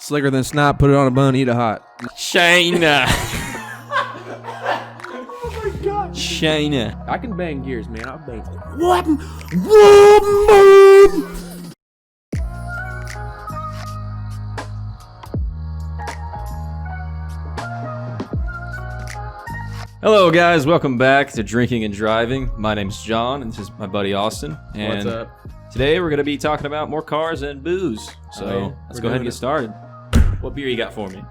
Slicker than snot, put it on a bun, eat it hot. China. Oh my god. China. I can bang gears, man. I'll bang. Hello, guys. Welcome back to Drinking and Driving. My name's John, and this is my buddy Austin. And What's up? Today we're going to be talking about more cars and booze. So Oh, yeah. let's go ahead and get started. What beer you got for me?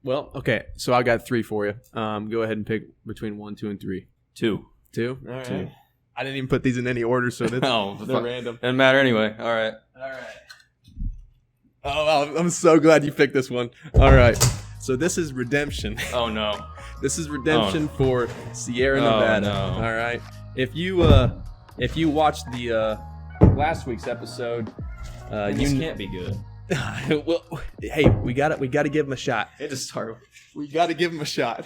Well, okay. So I got 3 for you. Go ahead and pick between 1, 2, and 3. 2. 2? All right. 2. I didn't even put these in any order, so that's they're random. Doesn't matter anyway. All right. Oh, I'm so glad you picked this one. All right. So this is Redemption. Oh, no. This is Redemption for Sierra Nevada. No. All right. If you watched the last week's episode, This can't be good. well, hey, we got to give him a shot. It just started. We got to give him a shot.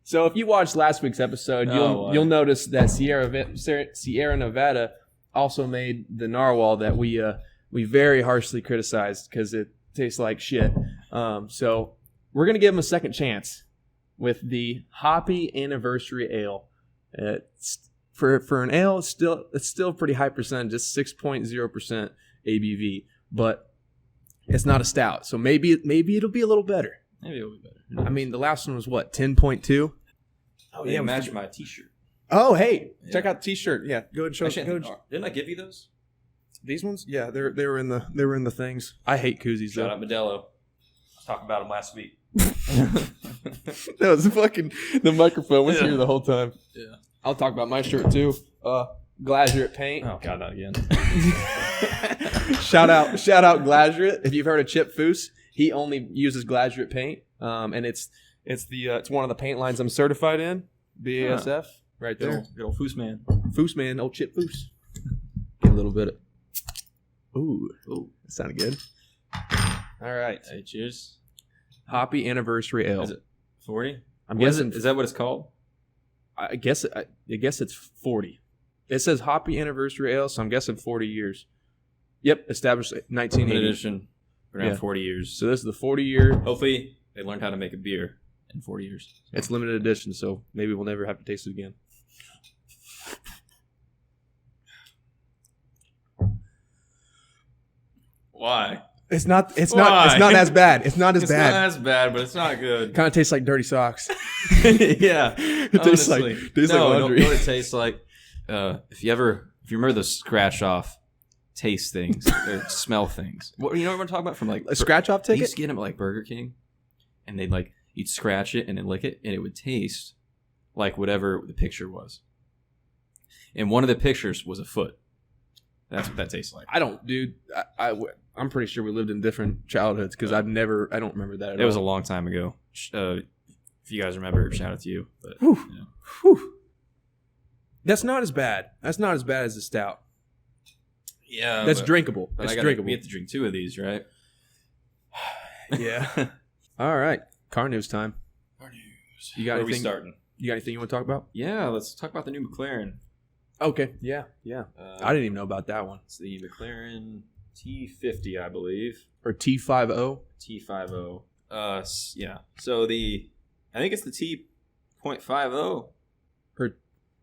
So if you watched last week's episode, wow. you'll notice that Sierra Nevada also made the narwhal that we very harshly criticized because it tastes like shit. So we're gonna give him a second chance with the Hoppy Anniversary Ale. For an ale, it's still pretty high percentage. It's 6.0% ABV, but it's not a stout. So maybe it'll be a little better. Maybe it'll be better. I mean, the last one was what, 10.2? Oh, yeah. Match my t-shirt. Oh, hey, Yeah. check out the t-shirt. Yeah, go ahead and show. Actually, didn't I give you those? These ones? Yeah, they were in the things. I hate koozies Shout though. out Modelo. I was talking about them last week. That was fucking the microphone was Yeah. here the whole time. Yeah. I'll talk about my shirt too. Glazurate paint. Oh, God, not again. shout out Glazurate. If you've heard of Chip Foose, he only uses Glazurate paint. And it's one of the paint lines I'm certified in. BASF, right there. Good old Foose man. Foose man, old Chip Foose. Get a little bit of. Ooh, that sounded good. All right, Hey, cheers. Hoppy Anniversary Ale. Is it 40? I'm guessing. Is that what it's called? I guess it's 40. It says Hoppy Anniversary Ale, so I'm guessing 40 years. Yep, established 1980. Limited edition. Around Yeah. 40 years. So this is the 40-year. Hopefully, they learned how to make a beer in 40 years. It's limited edition, so maybe we'll never have to taste it again. Why? It's not as bad. It's not as It's bad. not as bad, but it's not good. Kind of tastes like dirty socks. Yeah. It tastes like honestly. like laundry. You know what it tastes like? If you remember those scratch off taste things or smell things. You know what we're talking about from like A scratch off I ticket? used to get them at like Burger King, and they'd like you'd scratch it and then lick it, and it would taste like whatever the picture was. And one of the pictures was a foot. That's what that tastes like. I don't, dude. I'm pretty sure we lived in different childhoods because I don't remember that at It was a all. long time ago. If you guys remember, shout out to you. But Whew. yeah. Whew. That's not as bad. That's not as bad as the stout. Yeah, That's drinkable. But It's I gotta, drinkable. we have to drink 2 of these, right? Yeah. All right. Car news time. You got Where are we anything? starting? You got anything you want to talk about? Yeah, let's talk about the new McLaren. Okay. Yeah. I didn't even know about that one. It's the McLaren T50, I believe. Or T50. T50. Yeah. So I think it's the T.50.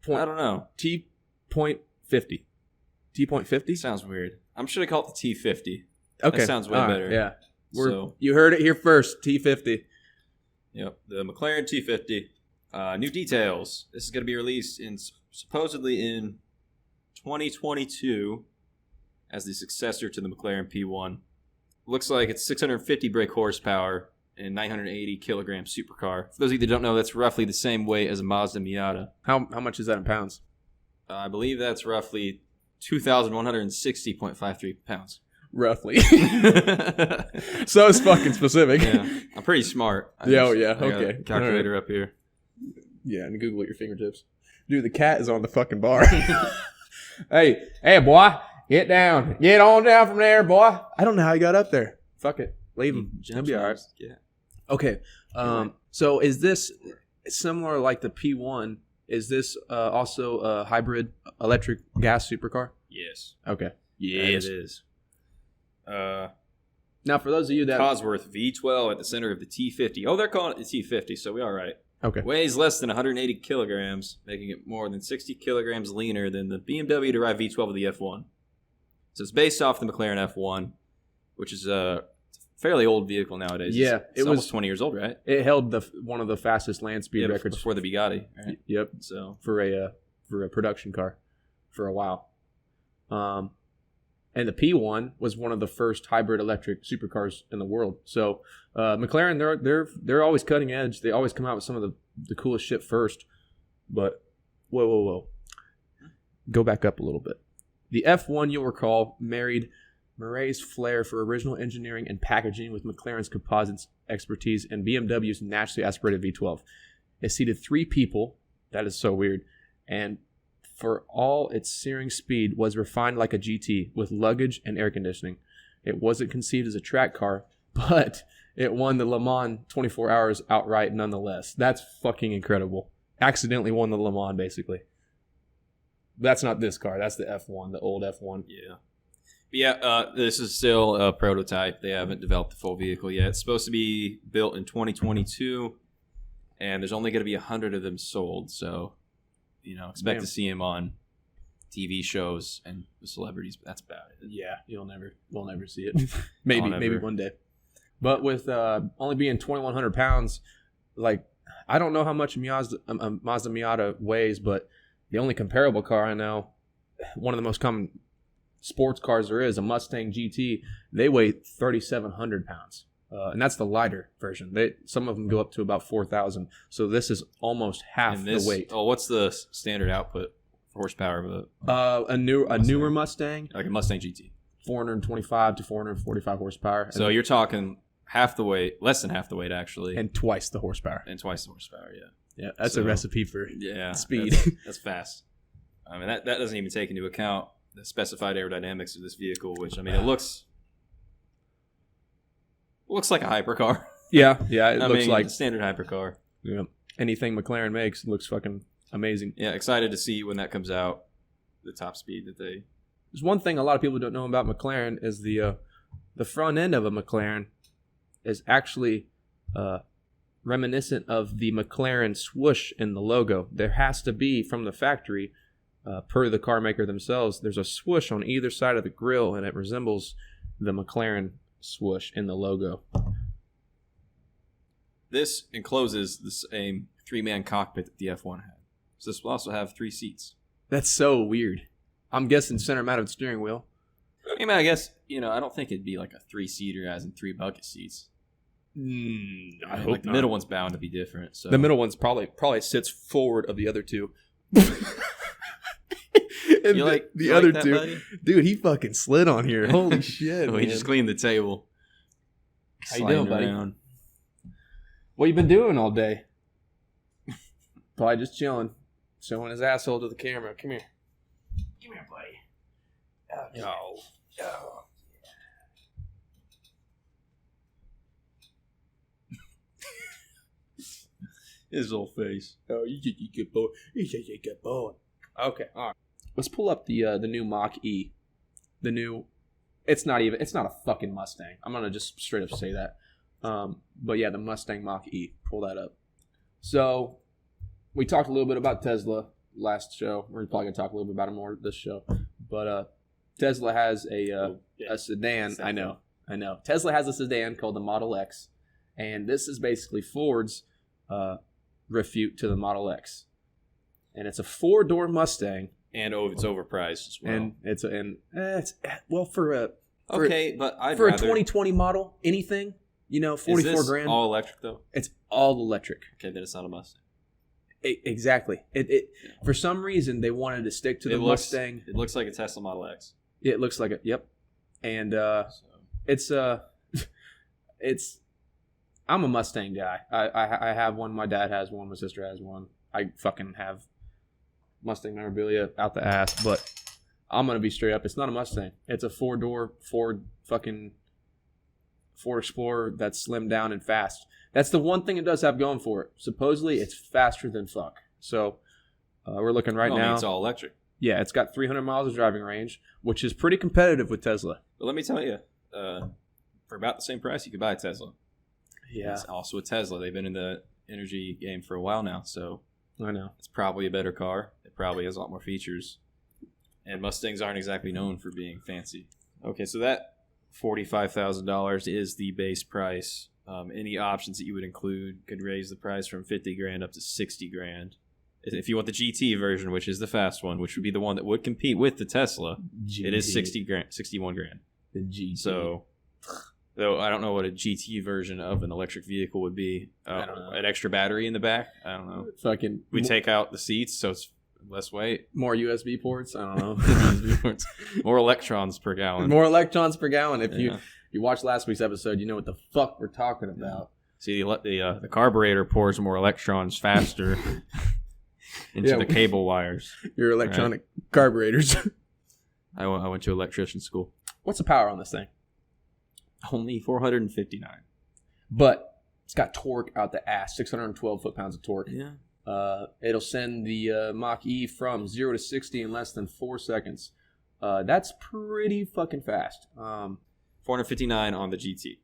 Or I don't know. T.50. T.50? Sounds weird. I'm sure they call it the T50. Okay. That sounds way All right, better. Yeah. So, You heard it here first. T50. yep, the McLaren T50. New details. This is going to be released supposedly in 2022 as the successor to the McLaren P1. Looks like it's 650 brake horsepower and 980 kilogram supercar. For those of you that don't know, that's roughly the same weight as a Mazda Miata. How much is that in pounds? I believe that's roughly 2,160.53 pounds. Roughly. So it's fucking specific. Yeah, I'm pretty smart. I got okay. a calculator up here. Yeah, and Google at your fingertips. Dude, the cat is on the fucking bar. Hey, boy, get down. Get on down from there, boy. I don't know how he got up there. Fuck it. Leave him. He'll be all right. Yeah. Okay. So is this similar like the P1? Is this also a hybrid electric gas supercar? Yes. Okay. Yes. It is. Now, for those of you that Cosworth V12 at the center of the T50. Oh, they're calling it the T50, so we all right. okay, Weighs less than 180 kilograms, making it more than 60 kilograms leaner than the BMW-derived V12 of the F1. So it's based off the McLaren F1, which is a fairly old vehicle nowadays. Yeah, it's almost 20 years old, right? it held one of the fastest land speed records before the Bugatti. Right? Yep. So For a production car, for a while. And the P1 was one of the first hybrid electric supercars in the world. So McLaren, they're always cutting edge. They always come out with some of the coolest shit first. But whoa. Go back up a little bit. The F1, you'll recall, married Murray's flair for original engineering and packaging with McLaren's composites expertise and BMW's naturally aspirated V12. It seated 3 people. That is so weird. And for all its searing speed, was refined like a GT with luggage and air conditioning. It wasn't conceived as a track car, but it won the Le Mans 24 Hours outright nonetheless. That's fucking incredible. Accidentally won the Le Mans, basically. That's not this car. That's the F1, the old F1. Yeah, this is still a prototype. They haven't developed the full vehicle yet. It's supposed to be built in 2022, and there's only going to be 100 of them sold. So, expect to see him on TV shows and the celebrities, but that's about it. Yeah, we'll never see it. maybe one day. But with only being 2,100 pounds, like, I don't know how much Mazda Miata weighs, but the only comparable car I know, one of the most common sports cars there is, a Mustang GT, they weigh 3,700 pounds. And that's the lighter version. Some of them go up to about 4,000. So this is almost half the weight. Oh, what's the standard output horsepower of a newer Mustang? Like a Mustang GT. 425 to 445 horsepower. So you're talking half the weight, less than half the weight actually. And twice the horsepower. Yeah. Yeah, that's a recipe for speed. That's fast. I mean, that doesn't even take into account the specified aerodynamics of this vehicle, which, I mean, it looks like a hypercar. Yeah, it looks like a standard hypercar. Yeah. Anything McLaren makes looks fucking amazing. Yeah, excited to see when that comes out, the top speed that they... There's one thing a lot of people don't know about McLaren is the front end of a McLaren is actually reminiscent of the McLaren swoosh in the logo. There has to be, from the factory, per the car maker themselves, there's a swoosh on either side of the grille, and it resembles the McLaren swoosh in the logo. This encloses the same 3-man cockpit that the F1 had. So this will also have 3 seats. That's so weird. I'm guessing center mounted steering wheel. I mean, I guess, I don't think it'd be like a 3-seater as in 3 bucket seats. I hope the middle one's bound to be different. So the middle one's probably sits forward of the other two. And the other two, buddy? Dude, he fucking slid on here. Holy shit! He just cleaned the table. How you doing, buddy? What you been doing all day? Probably just chilling, showing his asshole to the camera. Come here, buddy. Oh. His old face. Oh, you get bored. You get bored. Okay, all right. Let's pull up the new Mach E. The new. It's not a fucking Mustang. I'm gonna just straight up say that. But yeah, the Mustang Mach E. Pull that up. So we talked a little bit about Tesla last show. We're probably gonna talk a little bit about it more this show. But Tesla has a sedan. Exactly. I know. Tesla has a sedan called the Model X, and this is basically Ford's refute to the Model X. And it's a 4-door Mustang. And it's overpriced as well. And it's for a 2020 model, anything, 44 Is this grand. All electric though? It's all electric. Okay, then it's not a Mustang. Exactly. For some reason they wanted to stick to the Mustang. It looks like a Tesla Model X. It looks like it. Yep. And it's I'm a Mustang guy. I have one. My dad has one. My sister has one. I fucking have Mustang memorabilia out the ass, but I'm gonna be straight up. It's not a Mustang. It's a 4-door Ford Explorer that's slimmed down and fast. That's the one thing it does have going for it. Supposedly, it's faster than fuck. So we're looking now. It's all electric. Yeah, it's got 300 miles of driving range, which is pretty competitive with Tesla. But let me tell you, for about the same price, you could buy a Tesla. Yeah. It's also a Tesla. They've been in the energy game for a while now, so I know. it's probably a better car. It probably has a lot more features. And Mustangs aren't exactly known for being fancy. Okay, so that $45,000 is the base price. Any options that you would include could raise the price from $50,000 up to $60,000. If you want the GT version, which is the fast one, which would be the one that would compete with the Tesla, it is $60,000, $61,000. The GT. So, though I don't know what a GT version of an electric vehicle would be. I don't know. An extra battery in the back. I don't know. Fucking. We take out the seats, so it's less weight. More USB ports. I don't know. USB ports. More electrons per gallon. More electrons per gallon. If you watched last week's episode, you know what the fuck we're talking about. See, the carburetor pours more electrons faster into the cable wires. Your electronic carburetors. I went to electrician school. What's the power on this thing? Only 459. But it's got torque out the ass. 612 foot-pounds of torque. Yeah. It'll send the Mach E from 0 to 60 in less than 4 seconds. That's pretty fucking fast. 459 on the GT.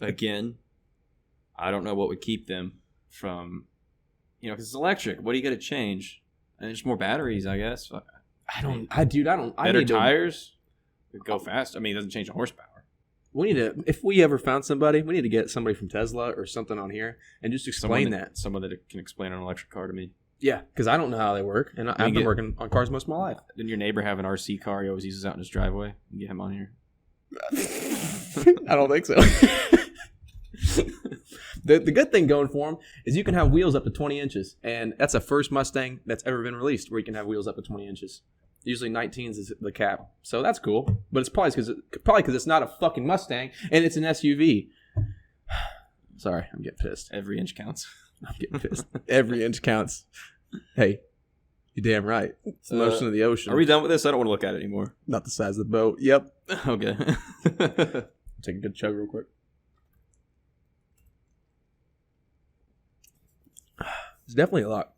Again, I don't know what would keep them from, because it's electric. What are you going to change? And just more batteries, I guess. Better tires. It'd go fast. I mean, it doesn't change the horsepower. We need to, if we ever found somebody, we need to get somebody from Tesla or something on here and just explain Someone that can explain an electric car to me. Yeah, because I don't know how they work, and I've been working on cars most of my life. Didn't your neighbor have an RC car he always uses out in his driveway? You get him on here. I don't think so. The good thing going for them is you can have wheels up to 20 inches, and that's the first Mustang that's ever been released where you can have wheels up to 20 inches. Usually 19s is the cap, so that's cool. But it's probably because it's not a fucking Mustang and it's an SUV. Sorry, I'm getting pissed. Every inch counts. I'm getting pissed. Every inch counts. Hey, you're damn right. It's the motion of the ocean. Are we done with this? I don't want to look at it anymore. Not the size of the boat. Yep. Okay. Take a good chug real quick. It's definitely a lot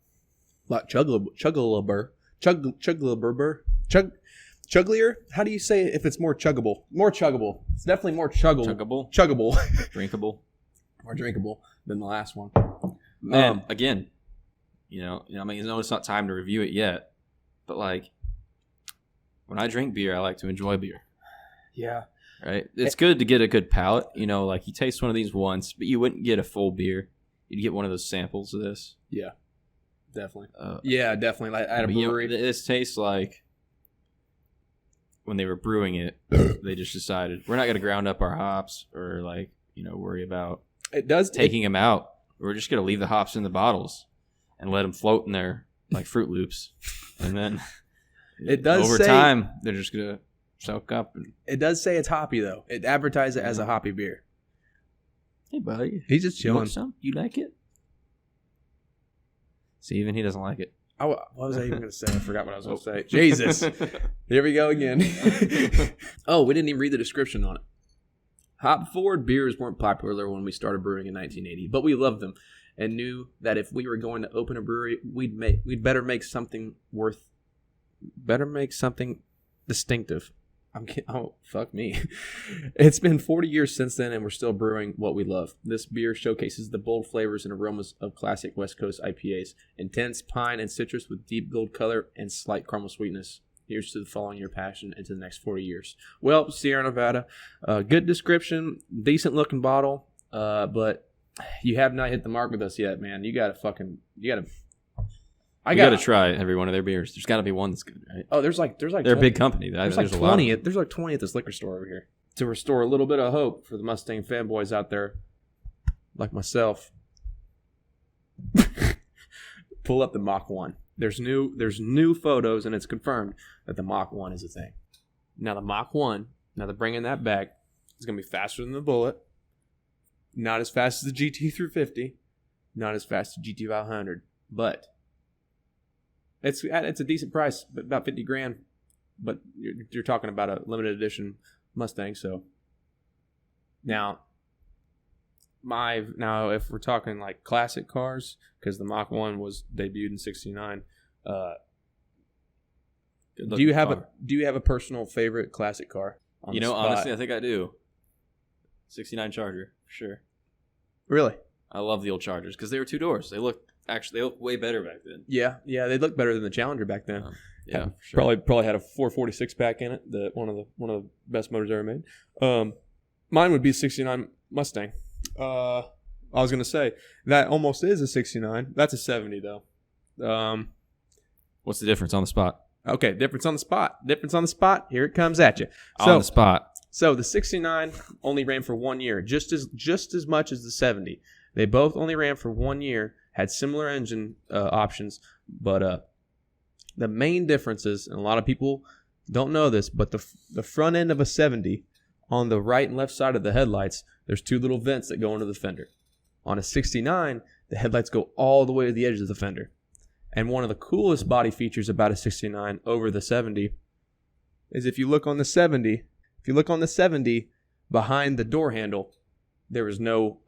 chugglier. Chugglier? How do you say it if it's more chuggable? More chuggable. It's definitely more chuggable. Drinkable. More drinkable than the last one. Man, again, I mean, it's not time to review it yet, but like, when I drink beer, I like to enjoy beer. Yeah. Right? It's good to get a good palate. Like you taste one of these once, but you wouldn't get a full beer. You'd get one of those samples of this. Yeah. Definitely. Definitely. Like at a brewery. This tastes like when they were brewing it, they just decided we're not going to ground up our hops or worry about taking them out. We're just going to leave the hops in the bottles and let them float in there like Fruit Loops. And then over time, they're just going to soak up. It does say it's hoppy, though. It advertises it as a hoppy beer. Hey, buddy. He's just chilling. You want some? You like it? See, even he doesn't like it. What was I even going to say? I forgot what I was going to say. Jesus. Here we go again. Oh, we didn't even read the description on it. Hop-forward beers weren't popular when we started brewing in 1980, but we loved them and knew that if we were going to open a brewery, we'd better make something distinctive. Fuck me. It's been 40 years since then, and we're still brewing what we love. This beer showcases the bold flavors and aromas of classic West Coast IPAs. Intense pine and citrus with deep gold color and slight caramel sweetness. Here's to following your passion into the next 40 years. Well, Sierra Nevada, good description, decent looking bottle, but you have not hit the mark with us yet, man. You gotta try every one of their beers. There's got to be one that's good, right? Oh, there's like they're a big company. There's like 20. There's like 20 at this liquor store over here to restore a little bit of hope for the Mustang fanboys out there, like myself. Pull up the Mach 1. There's new photos, and it's confirmed that the Mach 1 is a thing. Now the Mach 1, they're bringing that back. It's gonna be faster than the Bullet. Not as fast as the GT350. Not as fast as the GT500, but it's a decent price, about $50,000. But you're talking about a limited edition Mustang. So now if we're talking like classic cars, because the Mach 1 was debuted in '69. Do you have a personal favorite classic car? Honestly, I think I do. 69 Charger, for sure. Really? I love the old Chargers because they were 2 doors. They look way better back then. Yeah, they looked better than the Challenger back then. Yeah, for sure. Probably had a 446 pack in it. One of the best motors ever made. Mine would be 69 Mustang. I was gonna say that almost is a 69. That's a 70 though. What's the difference on the spot? Okay, difference on the spot. Here it comes at you. On the spot. So the 69 only ran for 1 year, just as much as the 70. They both only ran for 1 year, had similar engine options, but the main differences, and a lot of people don't know this, but the front end of a 70, on the right and left side of the headlights, there's 2 little vents that go into the fender. On a 69, the headlights go all the way to the edge of the fender. And one of the coolest body features about a 69 over the 70 is if you look on the 70, behind the door handle, there is no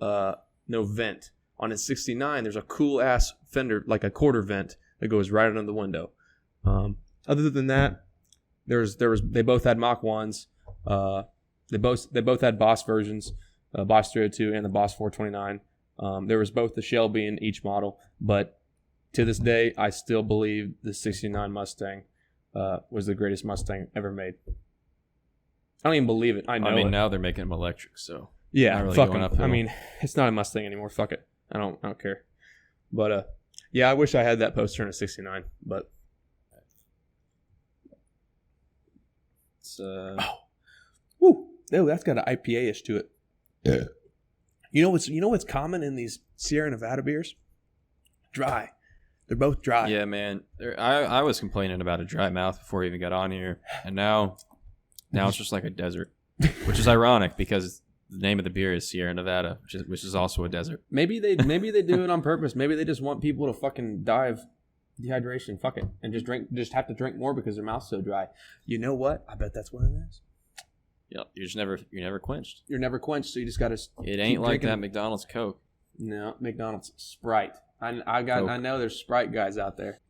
vent. On a 69, there's a cool ass fender, like a quarter vent that goes right under the window. Other than that, they both had Mach 1s. They both had Boss versions, Boss 302 and the Boss 429. There was both the Shelby in each model, but to this day, I still believe the 69 Mustang was the greatest Mustang ever made. I don't even believe it. I know. I mean, it. now they're making them electric, so yeah, not really fuck going 'em. uphill. I mean, it's not a Mustang anymore. Fuck it. I don't care. But yeah, I wish I had that poster in a 69. But it's woo, that's got an IPA-ish to it. Yeah. You know what's common in these Sierra Nevada beers? Dry. They're both dry. Yeah, man. I was complaining about a dry mouth before we even got on here, and now it's just like a desert, which is ironic because the name of the beer is Sierra Nevada, which is also a desert. Maybe they do it on purpose. Maybe they just want people to fucking die of dehydration. Fuck it, and just have to drink more because their mouth's so dry. You know what? I bet that's what it is. Yeah, you're never quenched. You're never quenched, so you just got to. It ain't like that McDonald's Coke. No, McDonald's Sprite. I know there's Sprite guys out there.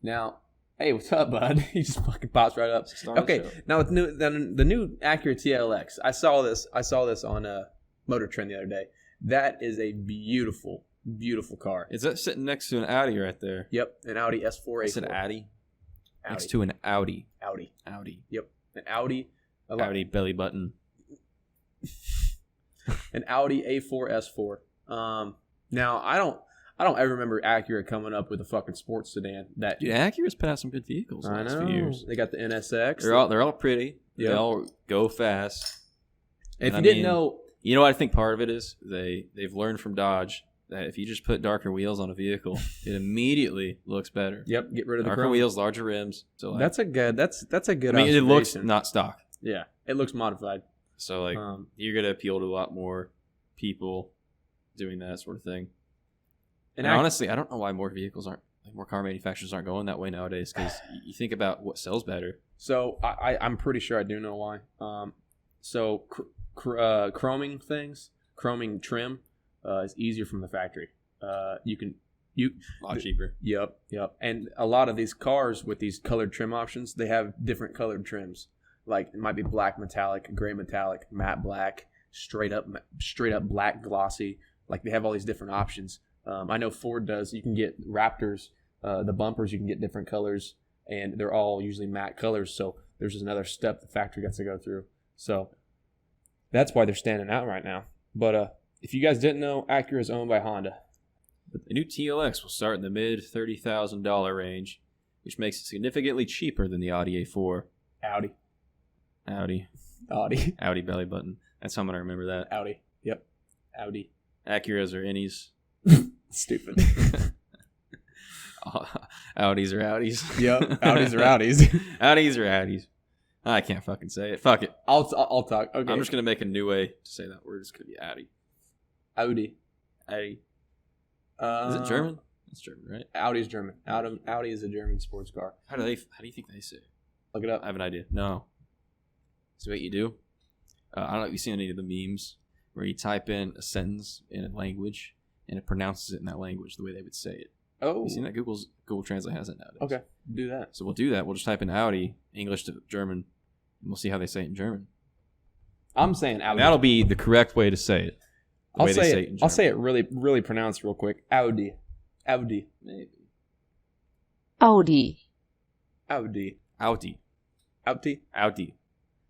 Now, hey, what's up, bud? He just fucking pops right up. Okay, now with the new Acura TLX, I saw this on Motor Trend the other day. That is a beautiful, beautiful car. Is that sitting next to an Audi right there? Yep, an Audi S4A4. It's an Audi. Next to an Audi. Audi. Yep, an Audi. Audi belly button. An Audi A4 S4. Now I don't ever remember Acura coming up with a fucking sports sedan. Dude, Acura's put out some good vehicles in the last few years. They got the NSX. They're all pretty. Yep. They all go fast. If you didn't know, you know what I think part of it is? They've learned from Dodge that if you just put darker wheels on a vehicle, it immediately looks better. Yep, get rid of the darker wheels, larger rims. So like, that's a good. That's a good. I mean, it looks not stock. Yeah, it looks modified. So like you're gonna appeal to a lot more people doing that sort of thing. And honestly, I don't know why more car manufacturers aren't going that way nowadays. Because you think about what sells better. So I'm pretty sure I do know why. Chroming trim is easier from the factory. A lot cheaper. Yep. And a lot of these cars with these colored trim options, they have different colored trims. Like it might be black metallic, gray metallic, matte black, straight up black glossy. Like they have all these different options. I know Ford does. You can get Raptors, the bumpers. You can get different colors, and they're all usually matte colors. So there's just another step the factory gets to go through. So that's why they're standing out right now. But if you guys didn't know, Acura is owned by Honda. The new TLX will start in the mid $30,000 range, which makes it significantly cheaper than the Audi A4. Audi belly button. That's how I'm gonna remember that. Audi. Yep. Audi. Acuras or innies. Stupid. Audis are Audis. Yep. Audis are Audis. Audis are Audis. I can't fucking say it. Fuck it. I'll talk. Okay. I'm just gonna make a new way to say that word. It's gonna be Audi. Audi. Is it German? It's German, right? Audi's German. Audi is a German sports car. How do you think they say it? Look it up. I have an idea. No. So what you do? I don't know if you've seen any of the memes where you type in a sentence in a language and it pronounces it in that language the way they would say it. Oh. You seen that? Google Translate has it nowadays. Okay. Do that. So we'll do that. We'll just type in Audi, English to German, and we'll see how they say it in German. I'm saying Audi. That'll be the correct way to say it. I'll say it really, really pronounced real quick. Audi. Maybe. Audi.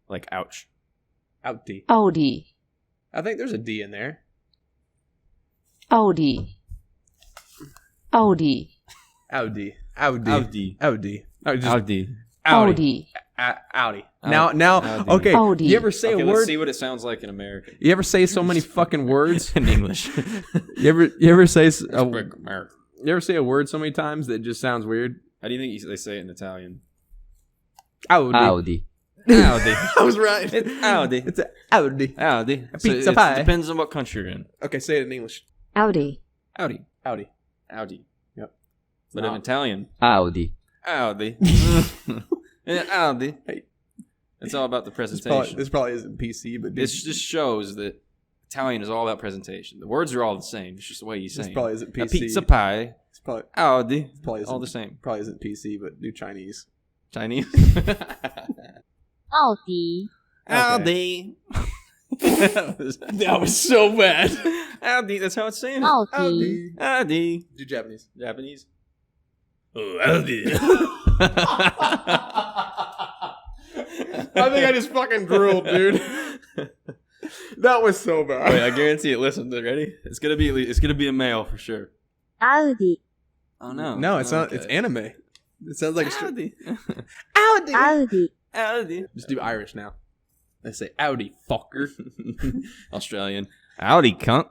Like ouch. Audi. I think there's a D in there. Audi. Audi. Now, Audi. okay. Audi. You ever say a Let's word? see what it sounds like in American. You ever say so many fucking words? In English. You ever say American. you ever say a word so many times that it just sounds weird? How do you think they say it in Italian? Audi. I was right. It's Audi. It's a Audi. Audi. A pizza pie. It depends on what country you're in. Okay, say it in English. Audi. Audi. Yep. But in Italian, Audi. Audi. Audi. Hey. It's all about the presentation. This probably isn't PC, but This just shows that Italian is all about presentation. The words are all the same. It's just the way you say this it. probably isn't PC. A pizza pie. It's probably Audi. probably isn't, All the same. Probably isn't PC, but do Chinese. Chinese. Audi. Audi. That was so bad. Audi. That's how it's saying. Audi. Audi. Do Japanese. Japanese. Oh, Audi. I think I just fucking drooled, dude. That was so bad. Wait, I guarantee it. Listen, ready? It's gonna be a male for sure. Audi. Oh no. No, it's not. Okay. It's anime. It sounds like a Audi. Audi. Audi. Just do Irish now. They say Audi, fucker. Australian. Audi, cunt.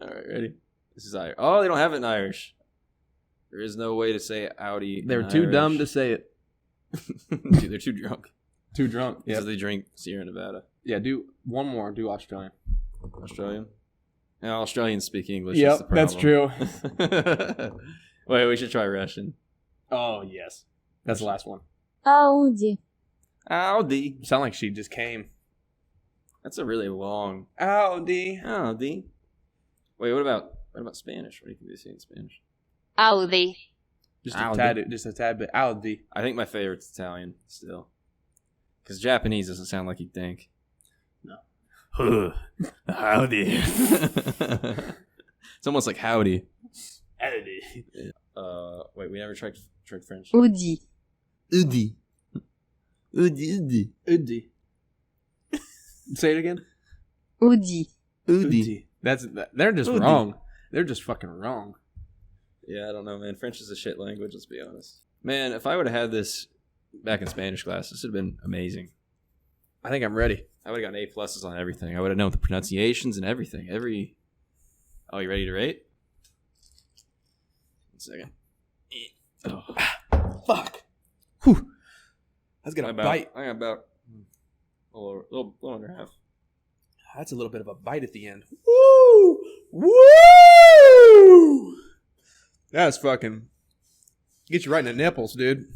All right, ready? This is Irish. Oh, they don't have it in Irish. There is no way to say Audi. They're too dumb to say it. Dude, they're too drunk. Too drunk. Because they drink Sierra Nevada. Yeah, do one more. Do Australian. Australian? Yeah, Australians speak English. Yep, that's true. Wait, we should try Russian. Oh, yes. That's the last one. Audi. Audi. Sound like she just came. That's a really long Audi. Audi. Wait, what about Spanish? What do you say in Spanish? Audi. Just Audi. a tad bit. Audi. I think my favorite's Italian still. Because Japanese doesn't sound like you'd think. No. Howdy. It's almost like howdy. Audi. Wait, we never tried French. Audi. Udi. Udi. Audi. Say it again. Audi. Udi. They're just Audi. wrong. They're just fucking wrong. Yeah, I don't know, man. French is a shit language, let's be honest. Man, if I would have had this back in Spanish class, this would have been amazing. I think I'm ready. I would have gotten A+ on everything. I would have known the pronunciations and everything. Oh, you ready to rate? 1 second. Oh. Fuck. Whew. That's gonna bite. I got about a little under half. That's a little bit of a bite at the end. Woo! Woo! That's fucking get you right in the nipples, dude.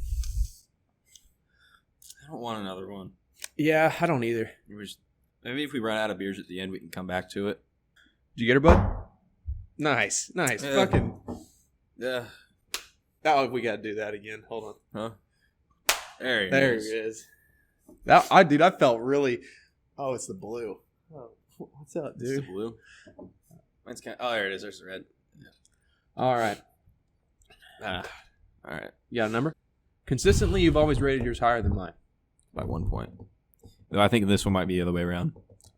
I don't want another one. Yeah, I don't either. Maybe if we run out of beers at the end, we can come back to it. Did you get her, bud? Nice. Yeah. Fucking. Yeah. Oh, we gotta do that again. Hold on. Huh? There it There it is. Dude, I felt really. Oh, it's the blue. Oh, what's up, It's the dude? blue. Mine's kind of, oh, there it is. There's the red. All right. All right. You got a number? Consistently, you've always rated yours higher than mine. By 1 point. Though I think this one might be the other way around.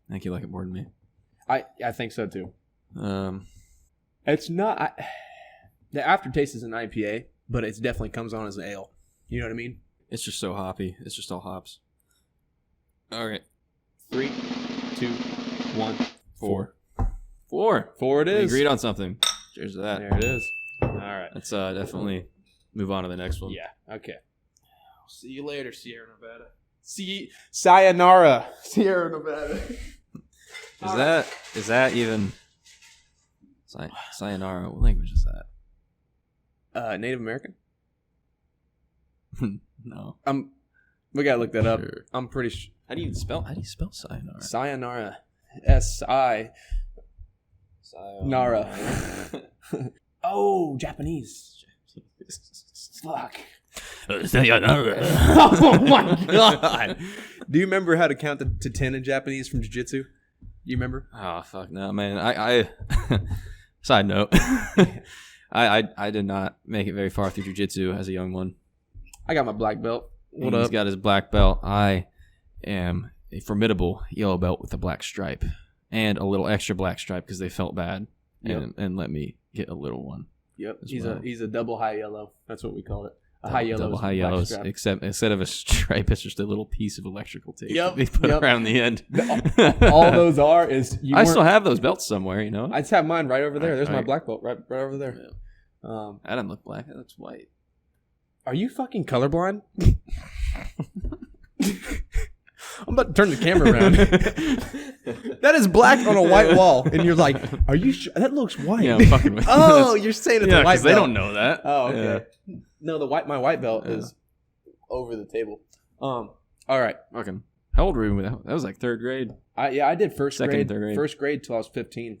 I think you like it more than me. I think so too. Um, It's not. The aftertaste is an IPA, but it definitely comes on as an ale. You know what I mean? it's just so hoppy. It's just all hops. All right. 3, 2, 1, 4. 4. 4 it We is. agreed on something. Cheers to that. There it is. All right. Let's definitely move on to the next one. Yeah. Okay. I'll see you later, Sierra Nevada. Sayonara, Sierra Nevada. Is that even sayonara? What language is that? Native American. No. We gotta look that up. Sure. I'm pretty sure. How do you spell sayonara? Sayonara. S-I. Nara. Oh, Japanese. Fuck. Oh my god! Do you remember how to count to 10 in Japanese from jiu-jitsu? You remember? Oh fuck no, man! I side note, I did not make it very far through jiu-jitsu as a young one. I got my black belt. What He's up? got his black belt. I am a formidable yellow belt with a black stripe and a little extra black stripe because they felt bad and let me get a little one. Yep. as He's well. he's a double high yellow. That's what we call it. A high yellow. Double is a high black yellows, strap. except instead of a stripe, it's just a little piece of electrical tape Yep, that they put yep. around the end. All those are is you. I still have those belts somewhere, you know. I just have mine right over there. There's my Alright. black belt right over there. That doesn't look black. That looks white. Are you fucking colorblind? I'm about to turn the camera around. That is black on a white wall, and you're like, "Are you sure? That looks white." Yeah, I'm fucking with you. Oh, you're saying it's a white belt. they don't know that. Oh, okay. No, my white belt is over the table. All right. Fucking. How old were you? That was like third grade. I did Second and third grade. First grade till I was 15.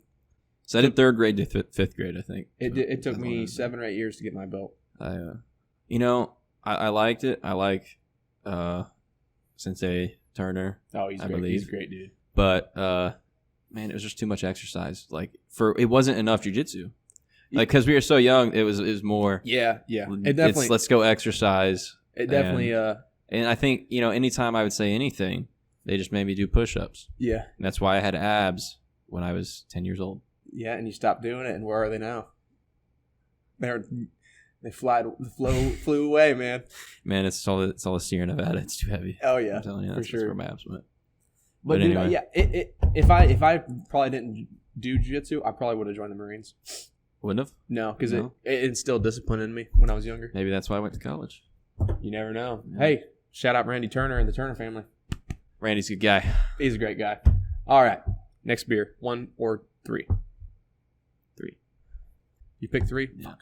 So I did third grade to fifth grade, I think. It took me 7 or 8 years to get my belt. I liked it. I like Sensei Turner. Oh, he's I great. believe. He's a great dude. But man, it was just too much exercise. Like it wasn't enough jujitsu. Like because we were so young, it was more. Yeah. It definitely. Let's go exercise. It definitely. And I think anytime I would say anything, they just made me do push-ups. Yeah. And that's why I had abs when I was 10 years old. Yeah, and you stopped doing it, and where are they now? They flew away, man. Man, it's all the Sierra Nevada. It's too heavy. Oh yeah, I'm telling you, for that's sure. where my abs went. But dude, anyway. if I probably didn't do jiu-jitsu, I probably would have joined the Marines. Wouldn't have? No, because No? it instilled discipline in me when I was younger. Maybe that's why I went to college. You never know. Hey, shout out Randy Turner and the Turner family. Randy's a good guy. He's a great guy. All right, next beer, 1 or 3. 3. You pick 3. Yeah. Fuck.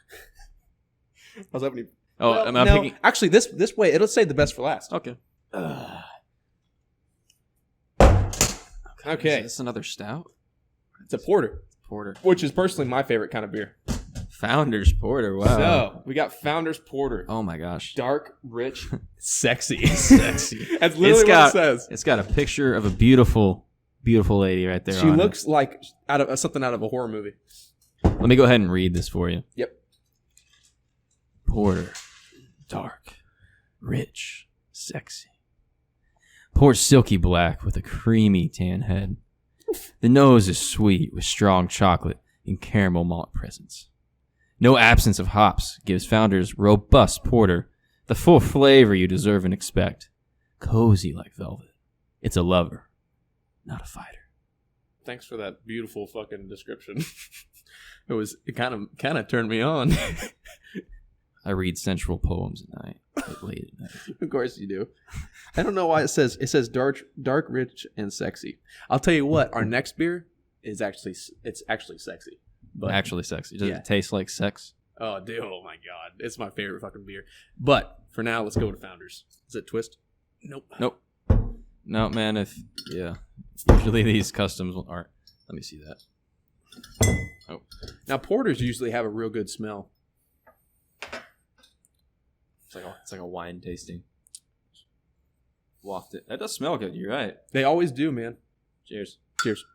I was hoping. Oh, Well, I'm no, picking. actually, this way it'll say the best for last. Okay. Okay, Is this another stout? it's a porter, Porter. which is personally my favorite kind of beer. Founders Porter. Wow. So we got Founders Porter. Oh my gosh. Dark, rich, sexy. Sexy. That's literally what it says. It's got a picture of a beautiful, beautiful lady right there. She on looks like something out of a horror movie. it. Let me go ahead and read this for you. Yep. Porter. Dark. Rich. Sexy. Pours silky black with a creamy tan head. The nose is sweet with strong chocolate and caramel malt presence. No absence of hops gives Founders robust porter the full flavor you deserve and expect. Cozy like velvet. It's a lover, not a fighter. Thanks for that beautiful fucking description. It kind of turned me on. I read sensual poems at night, late at night. Of course you do. I don't know why it says dark, rich, and sexy. I'll tell you what. Our next beer is actually sexy. But Actually sexy. Does Yeah. it taste like sex? oh, dude, oh my god, it's my favorite fucking beer. But for now, let's go to Founders. Is it Twist? Nope. No, man. Usually these customs aren't. Let me see that. Oh, Now porters usually have a real good smell. it's like a wine tasting. Waft it. That does smell good. You're right. They always do, man. Cheers. Cheers.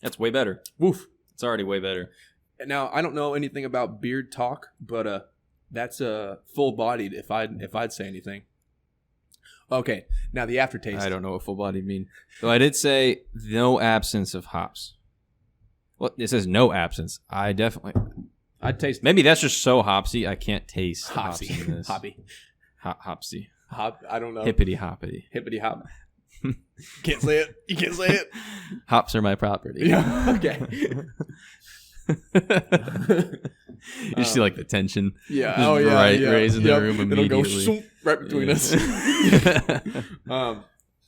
That's way better. Woof. It's already way better. Now I don't know anything about beard talk, but that's full bodied. If I'd say anything. Okay. Now the aftertaste. I don't know what full body mean. Though I did say no absence of hops. Well, it says no absence. I'd taste maybe that's just so hopsy I can't taste the hops Hopsy. in this. Hoppy. Hopsy. Hop. I don't know. Hippity hoppity. Hippity hop. Can't say it. You can't say it. Hops are my property. Yeah. Okay. You see like the tension. Yeah. Just Oh yeah. raising the room It'll immediately. go shoom, right between us.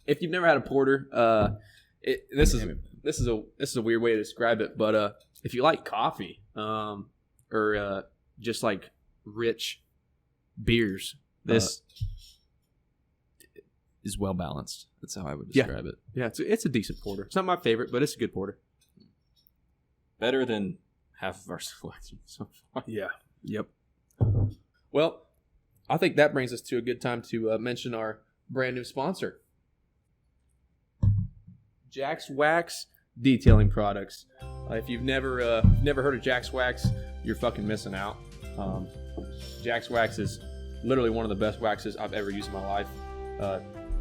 If you've never had a porter, this is a weird way to describe it, but if you like coffee, or just like rich beers, This is well balanced. That's how I would describe it. yeah, it's a decent porter. It's not my favorite, but it's a good porter. Better than half of our selection so far. Yeah. Yep. Well, I think that brings us to a good time to mention our brand new sponsor, Jack's Wax Detailing Products. If you've never heard of Jack's Wax, you're fucking missing out. Jack's Wax is literally one of the best waxes I've ever used in my life.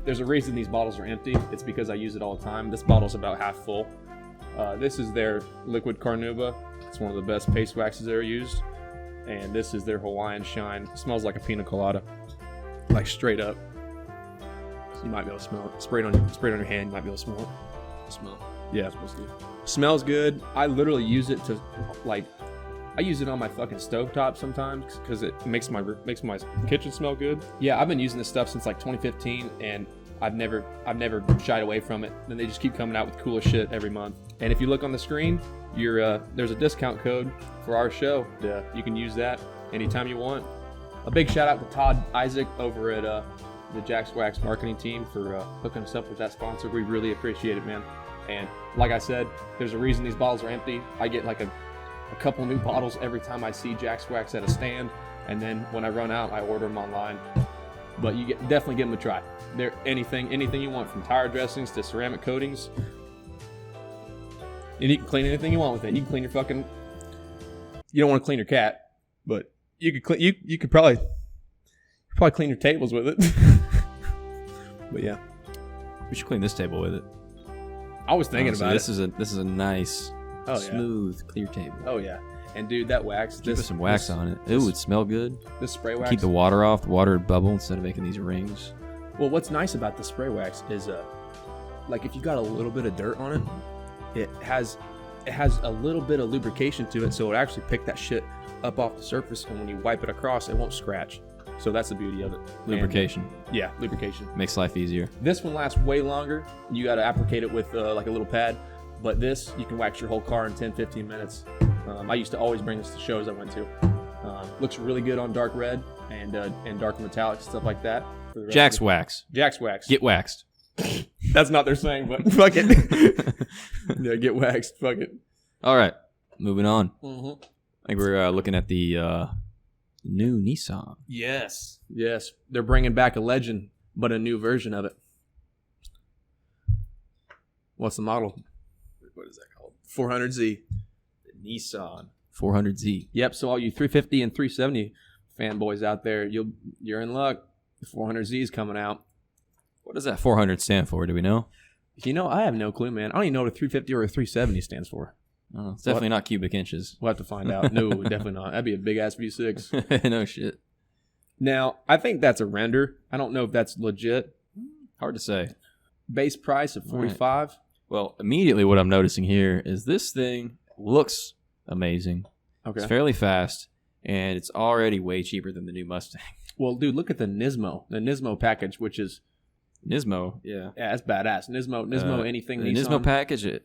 There's a reason these bottles are empty. It's because I use it all the time. This bottle's about half full. This is their liquid carnauba. It's one of the best paste waxes ever used. And this is their Hawaiian Shine. It smells like a pina colada, like straight up. So you might be able to smell it. Spray it on your hand. You might be able to smell it. Smell. Yeah, it's supposed to. Smells good. I literally use it to I use it on my fucking stovetop sometimes because it makes my kitchen smell good. Yeah, I've been using this stuff since like 2015, and I've never shied away from it. And they just keep coming out with cooler shit every month. And if you look on the screen, there's a discount code for our show. You can use that anytime you want. A big shout out to Todd Isaac over at the Jack's Wax marketing team for hooking us up with that sponsor. We really appreciate it, man. And like I said, there's a reason these bottles are empty. I get like a couple new bottles every time I see Jack's Wax at a stand, and then when I run out, I order them online. But you definitely give them a try. They're anything you want, from tire dressings to ceramic coatings. And you can clean anything you want with it. You can clean your fucking. You don't want to clean your cat, but you could clean. You could probably clean your tables with it. But yeah, we should clean this table with it. I was thinking about this it. This is a nice, smooth, clear table. Oh yeah, and dude, that wax. Put some wax on it. It would smell good. This spray wax. Keep the water off. The water would bubble instead of making these rings. Well, what's nice about the spray wax is, like if you got a little bit of dirt on it, it has a little bit of lubrication to it, so it actually pick that shit up off the surface, and when you wipe it across, it won't scratch. So that's the beauty of it. Lubrication. And, yeah, lubrication. Makes life easier. This one lasts way longer. You got to applicate it with like a little pad. But this, you can wax your whole car in 10-15 minutes. I used to always bring this to shows I went to. Looks really good on dark red and dark metallic, stuff like that. Jack's Wax. Jack's Wax. Get waxed. That's not their saying, but fuck it. Yeah, get waxed. Fuck it. All right, moving on. Mm-hmm. I think we're looking at the new Nissan. Yes. They're bringing back a legend, but a new version of it. What's the model? What is that called? 400Z. The Nissan 400Z. Yep. So all you 350 and 370 fanboys out there, you're in luck. The 400Z is coming out. What does that 400 stand for? Do we know? You know, I have no clue, man. I don't even know what a 350 or a 370 stands for. Oh, it's definitely not cubic inches. We'll have to find out. No, definitely not. That'd be a big ass V6. No shit. Now, I think that's a render. I don't know if that's legit. Hard to say. Base price of $45. Right. Well, immediately what I'm noticing here is this thing looks amazing. Okay. It's fairly fast, and it's already way cheaper than the new Mustang. Well, dude, look at the Nismo package, which is Nismo, yeah. Yeah, that's badass. Nismo, anything the Nissan. Nismo package at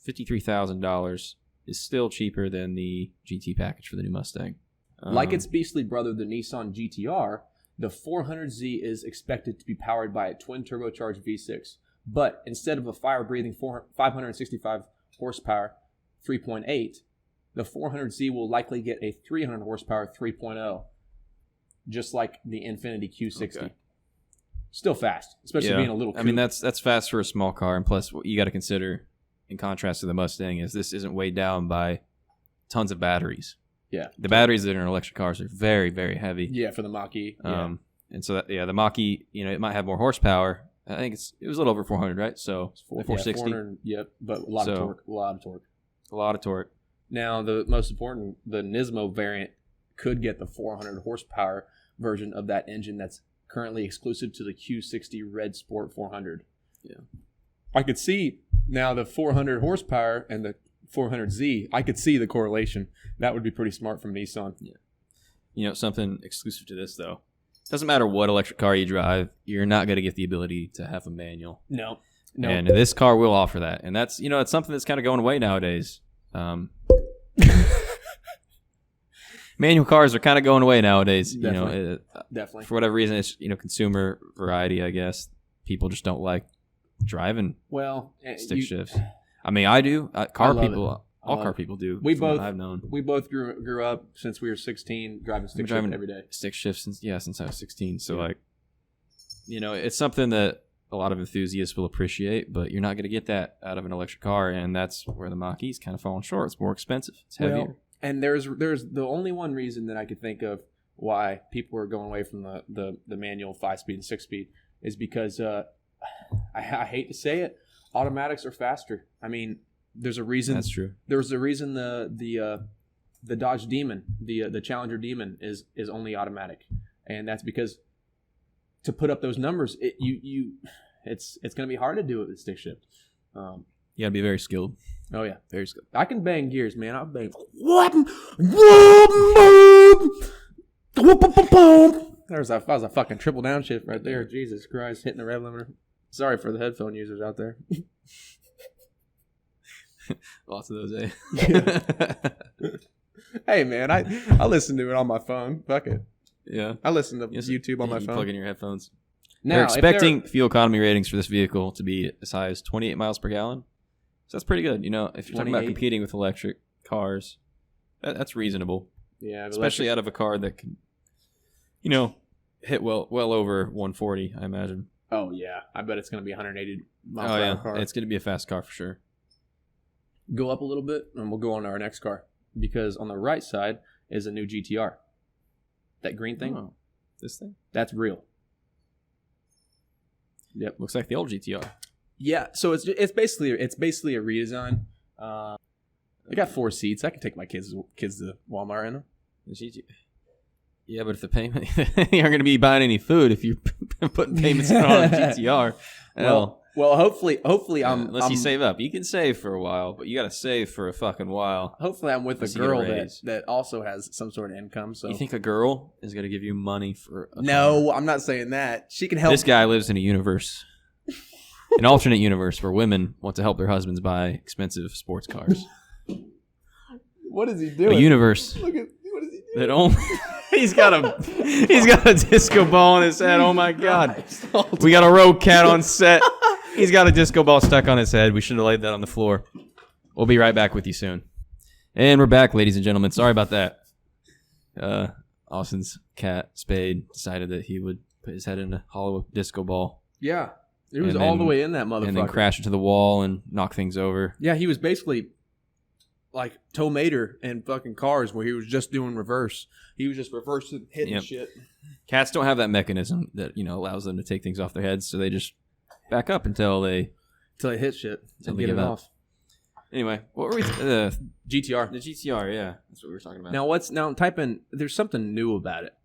$53,000 is still cheaper than the GT package for the new Mustang. Like its beastly brother, the Nissan GTR, the 400Z is expected to be powered by a twin turbocharged V6. But instead of a fire-breathing 565 horsepower 3.8, the 400Z will likely get a 300 horsepower 3.0, just like the Infiniti Q60. Okay. Still fast, especially being a little coupe. I mean, that's fast for a small car, and plus what you got to consider, in contrast to the Mustang, is this isn't weighed down by tons of batteries. Yeah. The batteries that are in electric cars are very, very heavy. Yeah, for the Mach E. And so, the Mach E, it might have more horsepower. I think it was a little over 400, right? So, 460. Yep, but a lot of torque. Now, the most important, the Nismo variant could get the 400 horsepower version of that engine that's currently exclusive to the Q60 Red Sport 400. Yeah. I could see now the 400 horsepower and the 400Z. I could see the correlation. That would be pretty smart from Nissan. Yeah. Something exclusive to this, though. Doesn't matter what electric car you drive, you're not going to get the ability to have a manual. No. And this car will offer that. And that's, it's something that's kind of going away nowadays. Manual cars are kind of going away nowadays. Definitely. Definitely. For whatever reason, it's, consumer variety, I guess. People just don't like driving stick shifts. I mean, I do. Car people All car people do. We from what both I've known. We both grew up since we were 16 driving stick shift every day. Stick shift since I was 16. So like, it's something that a lot of enthusiasts will appreciate, but you're not going to get that out of an electric car, and that's where the Mach E's kind of falling short. It's more expensive. It's heavier. Well, and there's the only one reason that I could think of why people are going away from the manual 5-speed and 6-speed is because I hate to say it, automatics are faster. I mean, there's a reason. That's true. There's a reason the Dodge Demon, the Challenger Demon is only automatic, and that's because to put up those numbers, it's going to be hard to do it with stick shift. You got to be very skilled. Oh yeah, Very skilled. I can bang gears, man. I'll bang. That was a fucking triple downshift right there. Jesus Christ, hitting the rev limiter. Sorry for the headphone users out there. Lots of those, eh? Hey man, I listen to it on my phone. Fuck it. Yeah. I listen to YouTube on my phone. Plug in your headphones. Now, they're expecting fuel economy ratings for this vehicle to be as high as 28 miles per gallon. So that's pretty good. If you're talking about 28. competing with electric cars, that's reasonable. Yeah, especially out of a car that can, hit well over 140, I imagine. Oh yeah, I bet it's going to be 180 miles Oh per yeah, hour car. it's going to be a fast car for sure. Go up a little bit, and we'll go on to our next car because on the right side is a new GTR. That green thing. Oh, this thing? That's real. Yep. Looks like the old GTR. Yeah, so it's basically a redesign. They got 4 seats. I can take my kids to Walmart in them. The GTR. Yeah, but if the payment, you aren't going to be buying any food if you're putting payments on a GTR. Well, hopefully, unless you save up, you can save for a while, but you got to save for a fucking while. Hopefully, I'm with a Unless you get a girl raise. that also has some sort of income. So You think a girl is going to give you money for a no, car? I'm not saying that. She can help. This guy lives in a universe, an alternate universe where women want to help their husbands buy expensive sports cars. What is he doing? A universe Look at what is he doing? that only he's got a disco ball on his head. Oh my god, we got a road cat on set. He's got a disco ball stuck on his head. We should have laid that on the floor. We'll be right back with you soon. And we're back, ladies and gentlemen. Sorry about that. Austin's cat, Spade, decided that he would put his head in a hollow disco ball. Yeah, it was all the way in that motherfucker. And then crash into the wall and knock things over. Yeah, he was basically like Toe Mater in fucking Cars where he was just doing reverse. He was just reversing, hitting shit. Cats don't have that mechanism that, allows them to take things off their heads, so they just back up until they hit shit until and they get it give up. off. Anyway, what were we? GTR. The GTR, yeah, that's what we were talking about. Now type in. There's something new about it.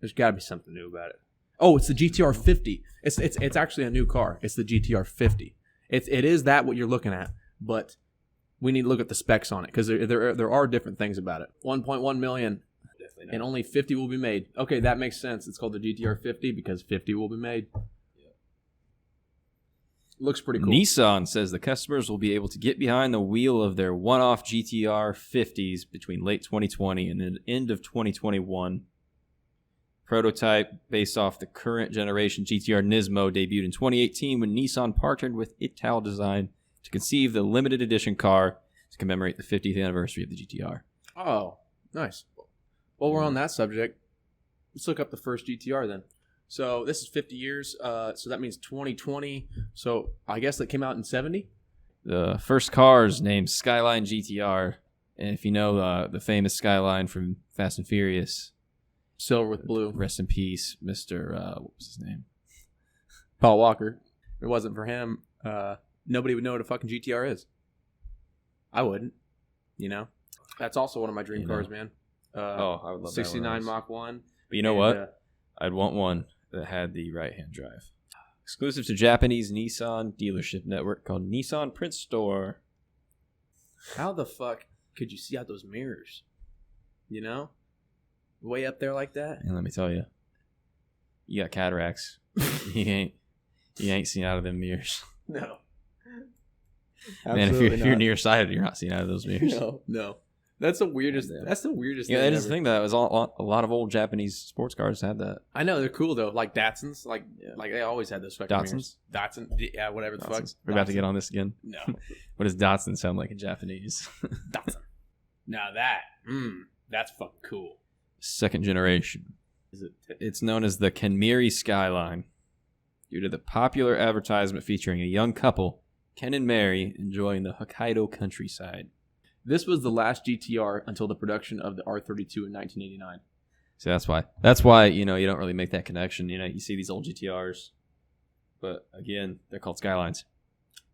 There's got to be something new about it. Oh, it's the GTR50. It's actually a new car. It's the GTR50. It is that what you're looking at, but we need to look at the specs on it because there are different things about it. 1.1 million, and only 50 will be made. Okay, that makes sense. It's called the GTR50 because 50 will be made. Looks pretty cool. Nissan says the customers will be able to get behind the wheel of their one-off GTR 50s between late 2020 and the end of 2021. Prototype based off the current generation GTR Nismo debuted in 2018 when Nissan partnered with Ital Design to conceive the limited edition car to commemorate the 50th anniversary of the GTR. Oh, nice. Well, we're on that subject. Let's look up the first GTR then. So this is 50 years. So that means 2020. So I guess that came out in 70. The first car is named Skyline GTR. And if you know the famous Skyline from Fast and Furious. Silver with blue. Rest in peace, Mr. What was his name? Paul Walker. If it wasn't for him, nobody would know what a fucking GTR is. I wouldn't. That's also one of my dream cars, man. I would love 69 Mach 1. But you know what? I'd want one that had the right-hand drive. Exclusive to Japanese Nissan dealership network called Nissan Print Store. How the fuck could you see out those mirrors? Way up there like that? And let me tell you, you got cataracts. you ain't seen out of them mirrors. No. Man, if you're nearsighted, you're not seeing out of those mirrors. No. That's the weirdest. That's the weirdest. Yeah, thing that is ever. the thing. That was a lot of old Japanese sports cars had that. I know they're cool though, like Datsuns. Like they always had those fucking Datsuns? mirrors. Datsun, yeah, whatever the fuck. We're about to get on this again. No, What does Datsun sound like in Japanese? Datsun. Now that's fucking cool. Second generation. Is it? It's known as the Kenmiri Skyline due to the popular advertisement featuring a young couple, Ken and Mary, enjoying the Hokkaido countryside. This was the last GTR until the production of the R32 in 1989. So that's why you don't really make that connection. You see these old GTRs, but again, they're called Skylines.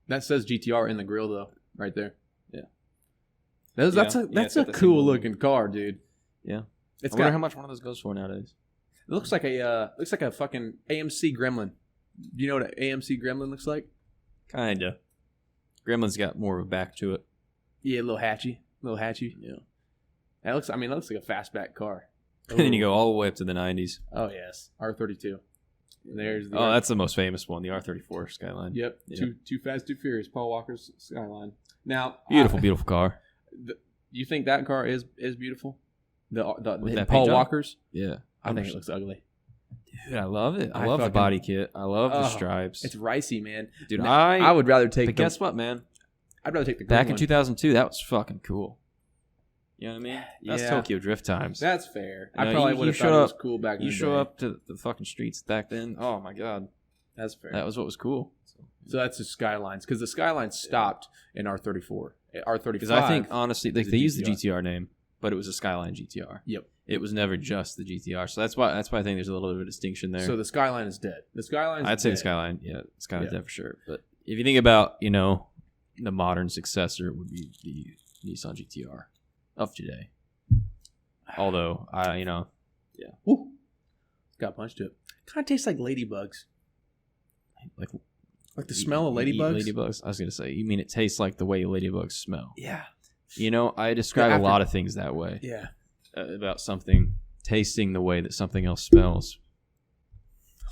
That says GTR in the grill though, right there. Yeah. That's it's a got the cool symbol. looking car, dude. Yeah. It's I wonder got how much one of those goes for nowadays. It looks like a fucking AMC Gremlin. Do you know what an AMC Gremlin looks like? Kinda. Gremlin's got more of a back to it. Yeah, a little hatchy. Yeah. That looks like a fastback car. And then you go all the way up to the 90s. Oh yes, R32. There's the That's the most famous one, the R34 Skyline. Yep. Yeah. Too Fast, Too Furious. Paul Walker's Skyline. Now, Beautiful car. You think that car is beautiful? The that Paul paint job? Walker's? Yeah. I think it looks ugly. Dude, I love it. I I love the fucking- body kit. I love the stripes. It's ricey, man. Dude, I would rather take. But guess what, man? I'd rather take the Back green in one. 2002, that was fucking cool. You know what I mean? That's Yeah. Tokyo Drift times. That's fair. You I know, probably you would have show thought it was up- cool back in You the show day. up to the fucking streets back then. Oh my god, That's fair. that was what was cool. So that's the Skylines because the Skylines stopped in R34. R35. Because I think honestly, is a they used the GTR. GTR name, but it was a Skyline GTR. Yep. It was never just the GTR. So that's why I think there's a little bit of a distinction there. So the Skyline is dead. The Skyline. I'd say the dead. Skyline. Yeah, Skyline's Yeah. dead for sure. But if you think about the modern successor, it would be the Nissan GTR of today. Although Woo. Got punched to it. Kind of tastes like ladybugs. like Like the smell of you eat ladybugs. ladybugs. I was gonna say, you mean it tastes like the way ladybugs smell? Yeah. I describe After- a lot of things that way. Yeah. About something tasting the way that something else smells.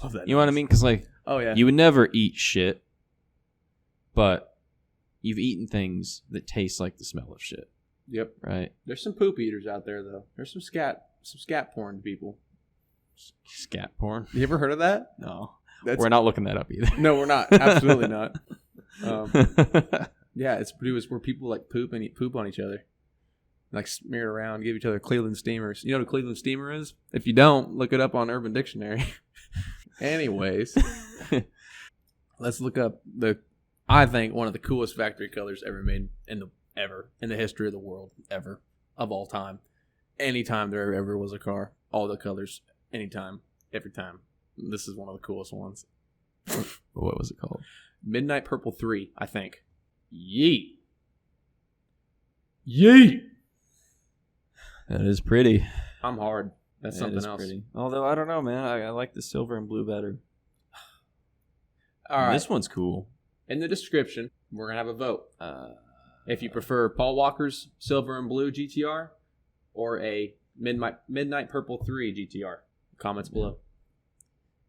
Love that. You know what I mean? Because Oh yeah. you would never eat shit, but you've eaten things that taste like the smell of shit, Yep. right? There's some poop eaters out there though. There's some scat porn people. Scat porn? You ever heard of that? No, That's, we're not looking that up either. No, we're not. Absolutely not. Yeah, it's where people like poop and eat poop on each other, like smear it around, give each other Cleveland steamers. You know what a Cleveland steamer is? If you don't, look it up on Urban Dictionary. Anyways, let's look up I think one of the coolest factory colors ever made in the history of the world, ever, of all time. Anytime there ever was a car, all the colors, anytime, every time. This is one of the coolest ones. What was it called? Midnight Purple 3, I think. Yeet. Yeet. That is pretty. I'm hard. That's That something is else. pretty. Although I don't know, man. I like the silver and blue better. All right. This one's cool. In the description, we're going to have a vote. If you prefer Paul Walker's Silver and Blue GTR or a Midnight Purple 3 GTR. Comments below.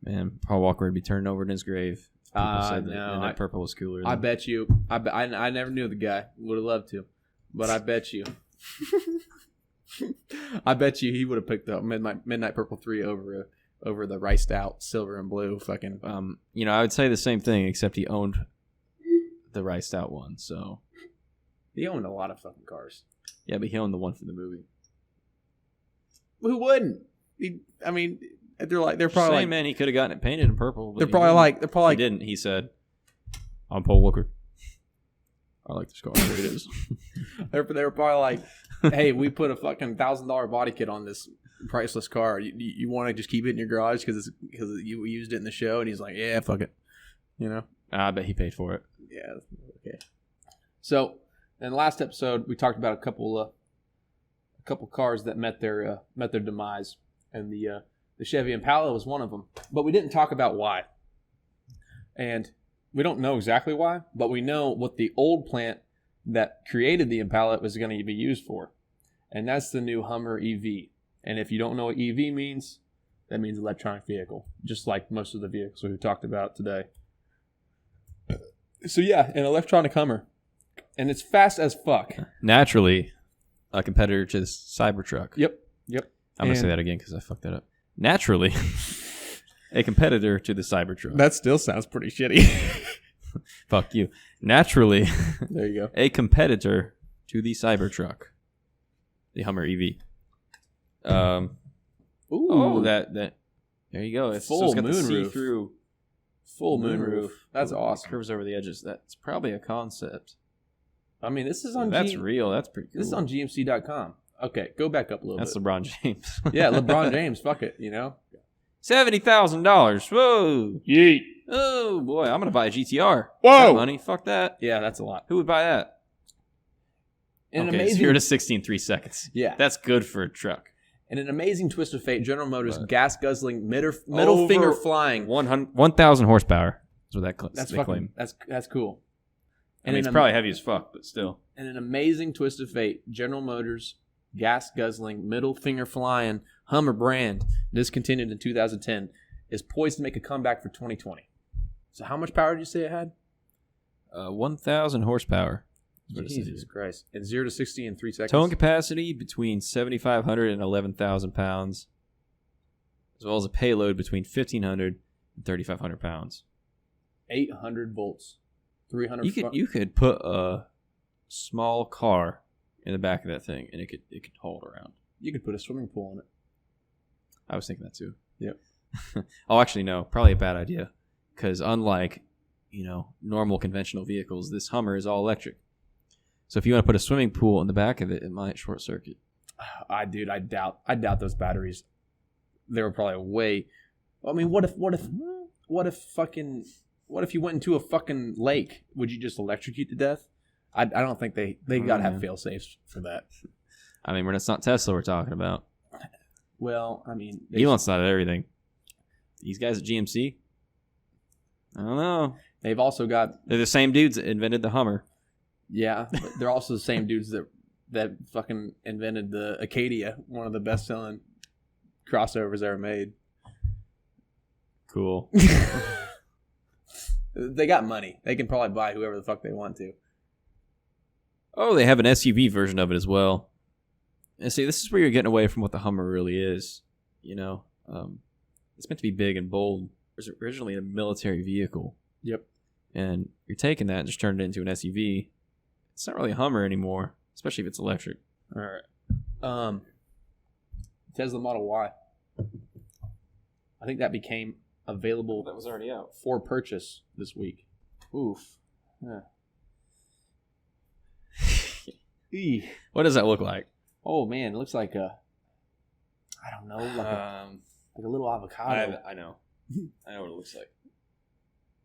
Man, Paul Walker would be turned over in his grave. People said that no, Midnight Purple was cooler. I than- bet you. I never knew the guy. Would have loved to. But I bet you. I bet you he would have picked up Midnight Purple 3 over the riced out Silver and Blue fucking. I would say the same thing, except he owned the riced out one. So He owned a lot of fucking cars. yeah, but he owned the one for the movie. Who wouldn't? They're probably like, Man, he could have gotten it painted in purple. But they're he probably didn't. like He didn't. He said, "I'm Paul Walker. I like this car. Here it is." they were probably like, hey, we put a fucking $1,000 body kit on this priceless car. You want to just keep it in your garage because you used it in the show? And he's like, yeah, fuck it. I bet he paid for it. Yeah. Okay. So in the last episode, we talked about a couple cars that met their demise, and the Chevy Impala was one of them. But we didn't talk about why. And we don't know exactly why, but we know what the old plant that created the Impala was going to be used for. And that's the new Hummer EV. And if you don't know what EV means, that means electronic vehicle, just like most of the vehicles we talked about today. So yeah, an electronic Hummer. And it's fast as fuck. Naturally, a competitor to the Cybertruck. Yep. I'm going to say that again because I fucked that up. Naturally, a competitor to the Cybertruck. That still sounds pretty shitty. Fuck you. Naturally, There you go. a competitor to the Cybertruck. The Hummer EV. Ooh. Oh, that. There you go. It's Full got the moonroof. see-through Full moonroof. That's awesome. Curves over the edges. That's probably a concept. I mean, this is on That's real. That's pretty cool. This is on GMC.com. Okay, go back up a little That's bit. LeBron James. Yeah, LeBron James. Fuck it, $70,000. Whoa. Yeet. Oh, boy. I'm going to buy a GTR. Whoa. That money. Fuck that. Yeah, that's a lot. Who would buy that? And okay, amazing. 0 to 60 in 3 seconds. Yeah. That's good for a truck. In an amazing twist of fate, General Motors But- gas-guzzling, middle Over finger flying. 1,000 horsepower. That's what That's they fucking. claim. That's cool. I mean, it's probably heavy as fuck, but still. In an amazing twist of fate, General Motors gas-guzzling, middle finger flying Hummer brand, discontinued in 2010, is poised to make a comeback for 2020. So, how much power did you say it had? 1,000 horsepower. That's what it says Jesus here. Christ! And 0 to 60 in 3 seconds. Towing capacity between 7,500 and 11,000 pounds, as well as a payload between 1,500 and 3,500 pounds. 800 volts, 300. You could put a small car in the back of that thing, and it could haul it around. You could put a swimming pool in it. I was thinking that too. Yep. Oh, actually, no. Probably a bad idea, because unlike normal conventional vehicles, this Hummer is all electric. So if you want to put a swimming pool in the back of it, it might short circuit. I doubt those batteries. They were probably way. I mean, what if you went into a fucking lake? Would you just electrocute to death? I don't think they gotta have fail safes for that. I mean, it's not Tesla we're talking about. Well, I mean, Elon's not at everything. These guys at GMC, I don't know. they've also got They're the same dudes that invented the Hummer. but they're also the same dudes that fucking invented the Acadia, one of the best selling crossovers ever made. Cool. They got money. They can probably buy whoever the fuck they want to. Oh, they have an SUV version of it as well. And see, this is where you're getting away from what the Hummer really is. It's meant to be big and bold. It was originally a military vehicle. Yep. And you're taking that and just turning it into an SUV. It's not really a Hummer anymore, especially if it's electric. All right. Tesla Model Y. I think that became available That was already out. for purchase this week. Oof. Yeah. Eeh. What does that look like? Oh man, it looks like I don't know, like a little avocado. I know. I know what it looks like.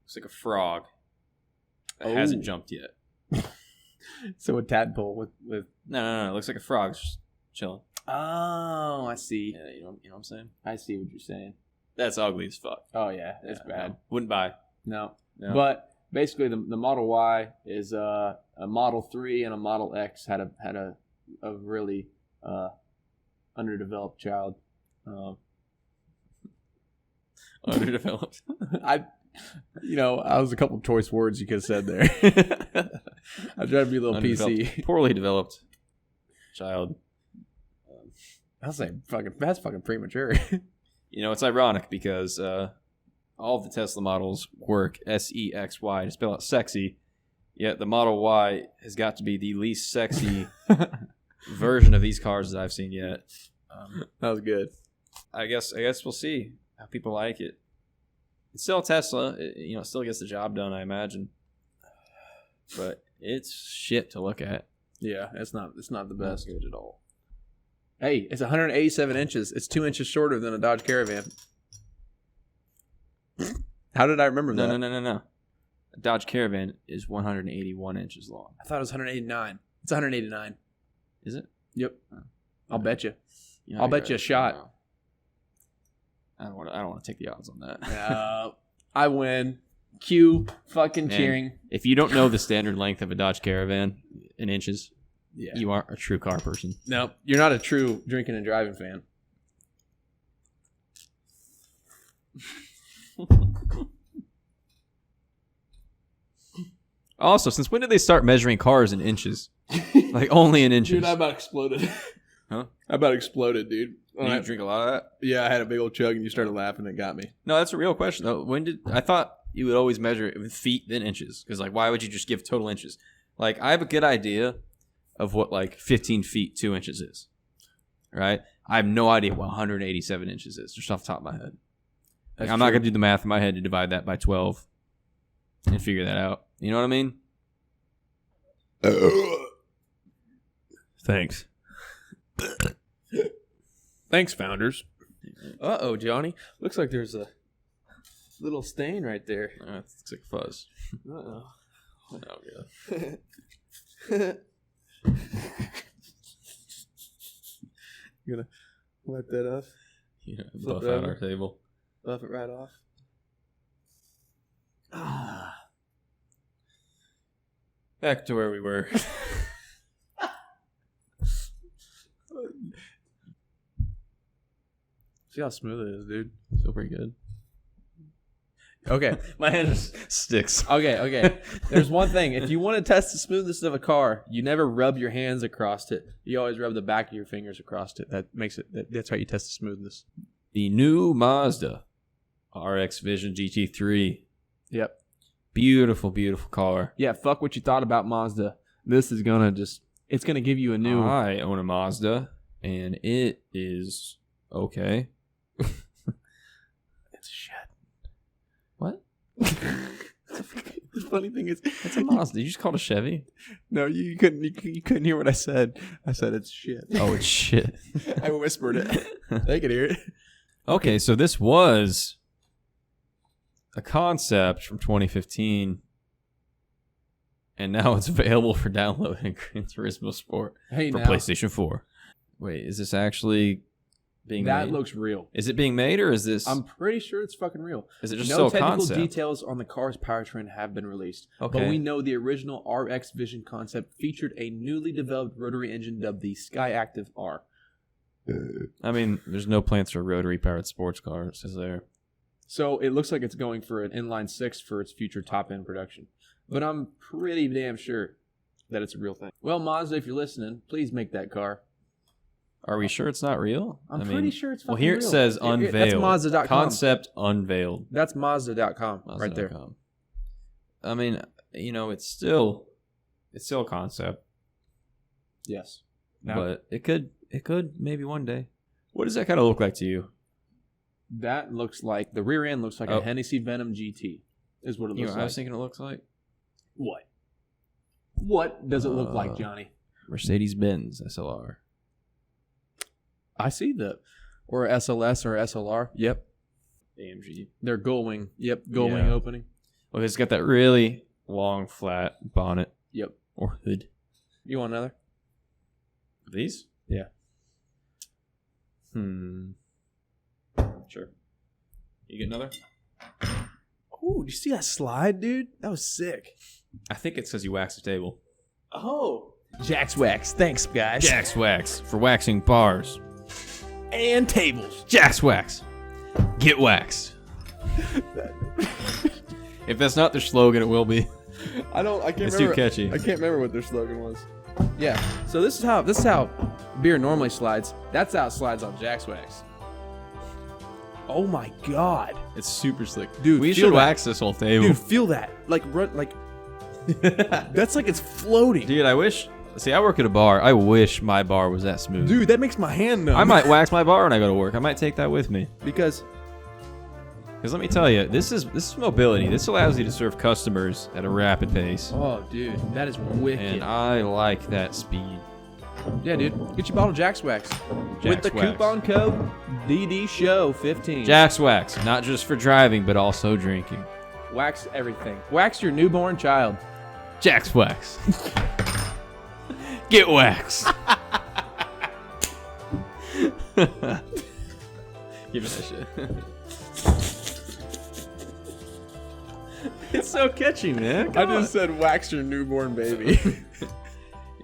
Looks like a frog that Oh. hasn't jumped yet. So a tadpole with. No. It looks like a frog just chilling. Oh, I see. Yeah, you know what I'm saying? I see what you're saying. That's ugly as fuck. Oh yeah, it's Yeah, bad. no. Wouldn't buy. No. No. But basically, the Model Y is a Model 3 and a Model X had a really underdeveloped child. Underdeveloped. I was a couple of choice words you could have said there. I tried to be a little PC. Poorly developed child. I'll say that's fucking premature. It's ironic because all of the Tesla models work SEXY to spell out sexy, yet the Model Y has got to be the least sexy version of these cars that I've seen yet. That was good. I guess we'll see how people like it. It's still a Tesla. It still gets the job done, I imagine. But it's shit to look at. Yeah, it's not the Not best. good at all. Hey, it's 187 inches. It's 2 inches shorter than a Dodge Caravan. How did I remember that? No. A Dodge Caravan is 181 inches long. I thought it was 189. It's 189. Is it? Yep. I'll bet you. Yeah, I'll bet you're you a right. shot. I don't want to take the odds on that. I win. Cue fucking Man, cheering. If you don't know the standard length of a Dodge Caravan in inches, Yeah. you aren't a true car person. No, you're not a true drinking and driving fan. Also, since when did they start measuring cars in inches? Like only in inches. Dude, I about exploded. Huh? I about exploded, dude. Did you drink a lot of that? Yeah, I had a big old chug and you started laughing. It got me. No, that's a real question though. I thought you would always measure it with feet then inches? Because like, why would you just give total inches? Like, I have a good idea of what like 15 feet 2 inches is. Right? I have no idea what 187 inches is, just off the top of my head. Like, I'm not gonna do the math in my head to divide that by 12 and figure that out. You know what I mean? Thanks. Thanks, founders. Uh-oh, Johnny. Looks like there's a little stain right there. It looks like fuzz. Uh-oh. Oh, yeah. You gonna wipe that off? Yeah, Flip buff it out over. our table. Buff it right off. Ah. Back to where we were. See how smooth it is, dude. Feel pretty good. Okay. My hand just sticks. Okay. There's one thing. If you want to test the smoothness of a car, you never rub your hands across it. You always rub the back of your fingers across it. That makes it. That's how you test the smoothness. The new Mazda RX-Vision GT3. Yep. Beautiful, beautiful car. Yeah. Fuck what you thought about Mazda. This is gonna it's gonna give you a new. I own a Mazda, and it is okay. It's shit. What? The funny thing is, It's a Mazda. Did you just call it a Chevy? no, you couldn't. You couldn't hear what I said. I said it's shit. Oh, it's shit. I whispered it. They could hear it. Okay, so this was a concept from 2015, and now it's available for download in Gran Turismo Sport Hey, for now PlayStation 4. Wait, is this actually being that made? looks real. Is it being made, or is this? I'm pretty sure it's fucking real. Is it just no still a technical concept? details on the car's powertrain have been released, Okay. but we know the original RX Vision concept featured a newly developed rotary engine dubbed the Skyactiv R. I mean, there's no plans for rotary-powered sports cars, is there? So it looks like it's going for an inline 6 for its future top-end production. But I'm pretty damn sure that it's a real thing. Well, Mazda, if you're listening, please make that car. Are we sure it's not real? I'm pretty sure it's fucking Well, here it real. says That's unveiled. Mazda.com. Concept unveiled. That's Mazda.com right there. Mazda.com. I mean, you know, it's still a concept, Yes. but it could maybe one day. What does that kind of look like to you? That looks like, the rear end looks like a Hennessy Venom GT is what it You know looks what I was like. thinking it looks like? What? What does it look like, Johnny? Mercedes-Benz SLR. I see or SLS or SLR. Yep. AMG. They're gull wing. Yep. Gull wing Yeah. opening. Well, it's got that really long, flat bonnet. Yep. Or hood. You want another? These? Yeah. Sure. You get another? Oh, did you see that slide, dude? That was sick. I think it's because you waxed the table. Oh. Jack's Wax. Thanks, guys. Jack's Wax for waxing bars. And tables. Jack's Wax. Get waxed. If that's not their slogan, it will be. I can't It's remember. too catchy. I can't remember what their slogan was. Yeah. So this is how beer normally slides. That's how it slides on Jack's Wax. Oh my god. It's super slick. Dude, We feel should that. wax this whole table. Dude, feel that. Like that's like it's floating. Dude, I wish. See, I work at a bar. I wish my bar was that smooth. Dude, that makes my hand numb. I might wax my bar when I go to work. I might take that with me. Because Because let me tell you, this is mobility. This allows you to serve customers at a rapid pace. oh, dude, that is wicked. And I like that speed. Yeah, dude, get your bottle of Jack's Wax with Jack's the Wax. coupon code DDShow15. Jack's Wax, not just for driving, but also drinking. Wax everything. Wax your newborn child. Jack's Wax. Get waxed. Give me that shit. It's so catchy, man. I just said wax your newborn baby.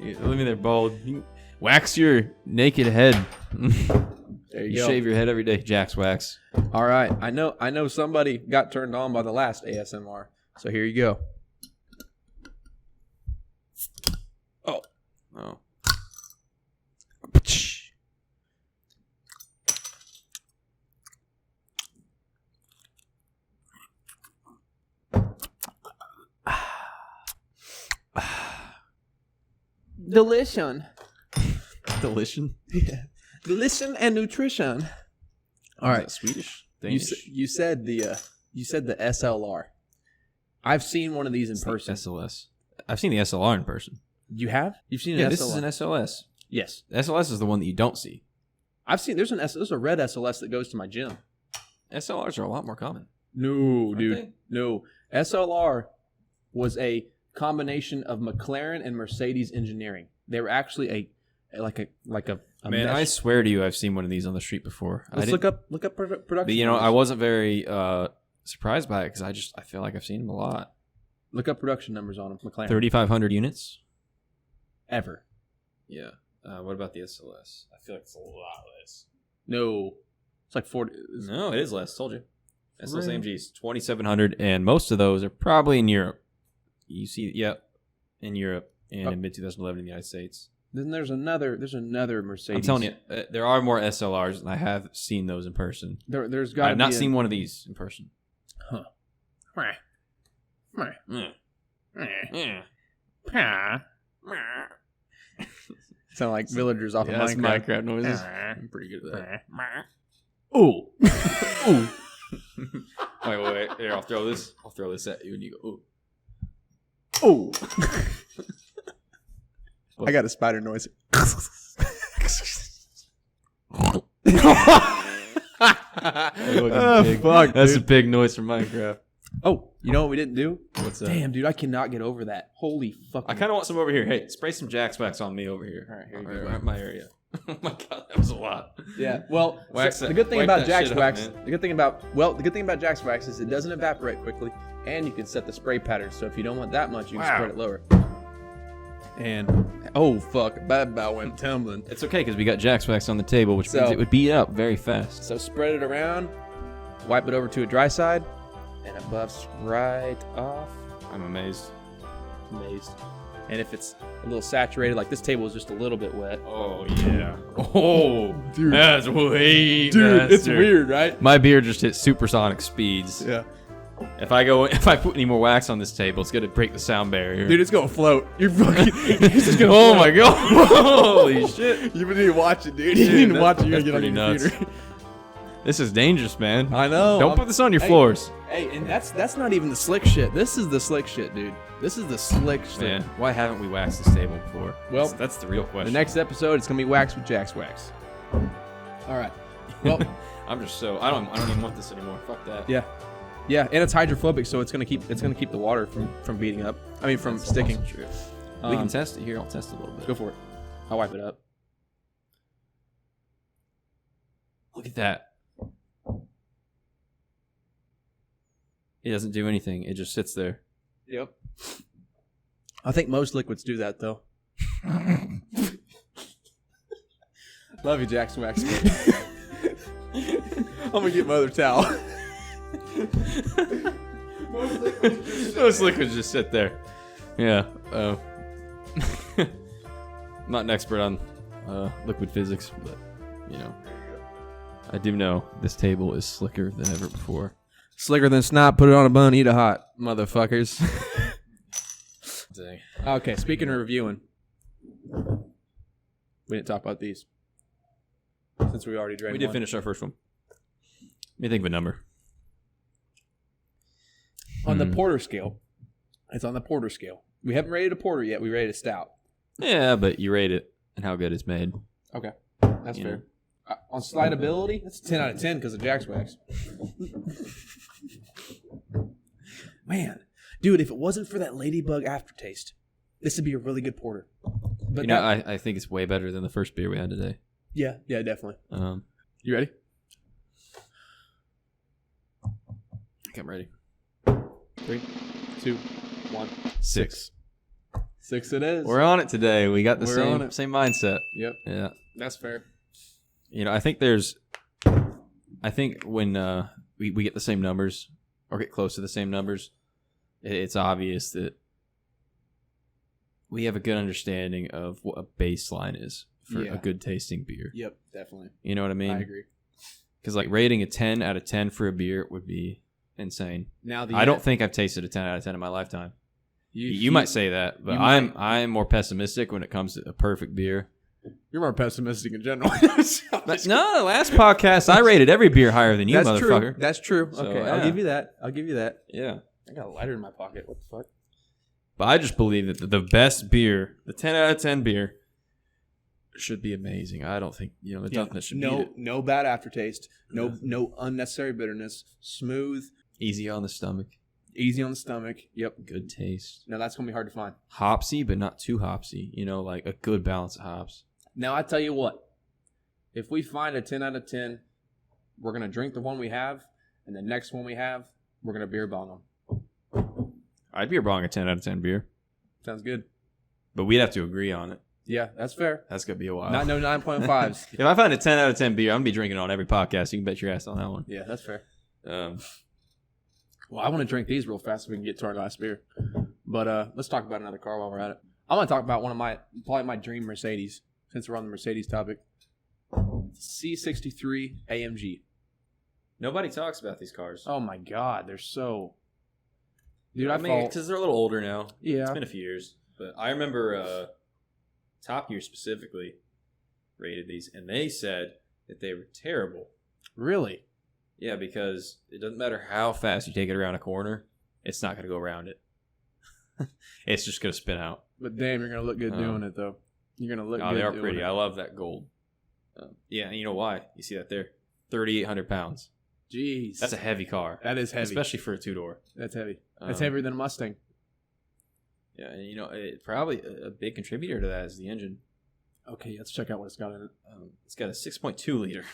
Let me there, bald. Wax your naked head. There You shave your head every day. Jack's Wax. All right, I know somebody got turned on by the last ASMR. So here you go. Oh. Delition. Delition. Yeah. Delition and nutrition. All right. Swedish. You said the SLR. I've seen one of these in person. SLS. I've seen the SLR in person. You have? You've seen an SLR? This is an SLS. Yes. The SLS is the one that you don't see. I've seen. There's a red SLS that goes to my gym. SLRs are a lot more common. No, Aren't dude. they? No. SLR was a combination of McLaren and Mercedes engineering. They were actually a Man, I swear to you, I've seen one of these on the street before. Let's look up production. But, I wasn't very surprised by it because I feel like I've seen them a lot. Look up production numbers on them. McLaren. 3,500 units. Ever. Yeah. What about the SLS? I feel like it's a lot less. No. It's like 40. No, it is less. Told you. SLS Really? AMGs 2,700, and most of those are probably in Europe. You see, in Europe and in mid 2011 in the United States. Then there's another Mercedes. I'm telling you, there are more SLRs, and I have seen those in person. There's got. I've not seen one of these in person. Huh. Sound like villagers off of Minecraft. noises. I'm pretty good at that. Ooh. Ooh. Wait. Here, I'll throw this at you, and you go, ooh. Ooh. I got a spider noise. Fuck, that's a big noise from Minecraft. Oh, you know what we didn't do? What's that? Damn, dude, I cannot get over that. Holy fuck! I kind of want some over here. Hey, spray some Jack's wax on me over here. All right, here you go. Right, my area. Oh my god, that was a lot. Yeah. Well, the good thing about Jack's wax, the good thing about Jack's wax is it doesn't evaporate quickly, and you can set the spray pattern. So if you don't want that much, you can spread it lower. And oh fuck, bad bow went tumbling. It's okay because we got Jack's wax on the table, which So- means it would beat up very fast. So spread it around, wipe it over to a dry side, and it buffs right off. I'm amazed. Amazed. And if it's a little saturated, like this table is just a little bit wet. Oh yeah. Oh, Dude. that's way. Dude, it's weird, right? My beer just hit supersonic speeds. Yeah. If I put any more wax on this table, it's gonna break the sound barrier. Dude, it's gonna float. You're fucking. It's just gonna Oh float. my god! Holy shit! You need to watch it, dude. You need to watch it. You're that's gonna get on your pretty computer. This is dangerous, man. I know. Don't put this on your floors. Hey, and that's not even the slick shit. This is the slick shit, dude. This is the slick shit. Man, why haven't we waxed this table before? Well, that's the real The question. next episode, it's gonna be wax with Jack's wax. All right. Well, I'm just so I don't even want this anymore. Fuck that. yeah, and it's hydrophobic, so it's gonna keep the water from beating up. I mean, from That's sticking. also true. We can test it here. I'll test it a little bit. Go for it. I'll wipe it up. Look at that. It doesn't do anything. It just sits there. Yep. I think most liquids do that, though. Love you, Jack's wax. I'm gonna get my other towel. Those liquids just sit there. Yeah. I'm not an expert on liquid physics, but I do know this table is slicker than ever before. Slicker than snot. Put it on a bun. Eat it hot, motherfuckers. Dang. Okay, speaking of reviewing, we didn't talk about these since we already drank. We did one. finish our first one. Let me think of a number. On the porter scale. It's on the porter scale. We haven't rated a porter yet. We rated a stout. Yeah, but you rate it and how good it's made. Okay, that's fair. On slideability, that's a 10 out of 10 because of Jack's wax. Man, dude, if it wasn't for that ladybug aftertaste, this would be a really good porter. But I think it's way better than the first beer we had today. yeah, definitely. You ready? I think I'm ready. 3, 2, 1, 6. 6 it is. We're on it today. We got the We're on it. same mindset. Yep, Yeah. that's fair. I think when we get the same numbers or get close to the same numbers, it's obvious that we have a good understanding of what a baseline is for a good tasting beer. Yep, definitely. You know what I mean? I agree. Because like rating a 10 out of 10 for a beer would be insane. Now I don't think I've tasted a 10 out of 10 in my lifetime. You might say that, but I'm more pessimistic when it comes to a perfect beer. You're more pessimistic in general. No, last podcast I rated every beer higher than you, That's motherfucker. True. That's true. So, okay, yeah. I'll give you that. Yeah. I got a lighter in my pocket. What the fuck? But I just believe that the best beer, the 10 out of 10 beer, should be amazing. I don't think, there's nothing that should beat it. No bad aftertaste. No unnecessary bitterness. Smooth. Easy on the stomach. Easy on the stomach. Yep. Good taste. Now that's going to be hard to find. Hopsy, but not too hopsy. Like a good balance of hops. Now I tell you what. If we find a 10 out of 10, we're going to drink the one we have, and the next one we have, we're going to beer bong them. I'd beer bong a 10 out of 10 beer. Sounds good. But we'd have to agree on it. Yeah, that's fair. That's going to be a while. Not no 9.5s. If I find a 10 out of 10 beer, I'm going to be drinking on every podcast. You can bet your ass on that one. Yeah, that's fair. Well, I want to drink these real fast so we can get to our last beer. But let's talk about another car while we're at it. I want to talk about probably my dream Mercedes, since we're on the Mercedes topic. C63 AMG. nobody talks about these cars. Oh my God, they're so... Dude, I mean, because they're a little older now. Yeah. It's been a few years. But I remember Top Gear specifically rated these, and they said that they were terrible. Really? Yeah, because it doesn't matter how fast you take it around a corner, it's not going to go around it. It's just going to spin out. But damn, you're going to look good doing it, though. You're going to look good. Oh, they are doing pretty. it. I love that gold. Yeah, and you know why? You see that there? 3,800 pounds. Jeez. That's a heavy car. That is heavy. Especially for a two-door. That's heavy. That's heavier than a Mustang. Yeah, and probably a big contributor to that is the engine. Okay, let's check out what it's got in it. It's got a 6.2 liter.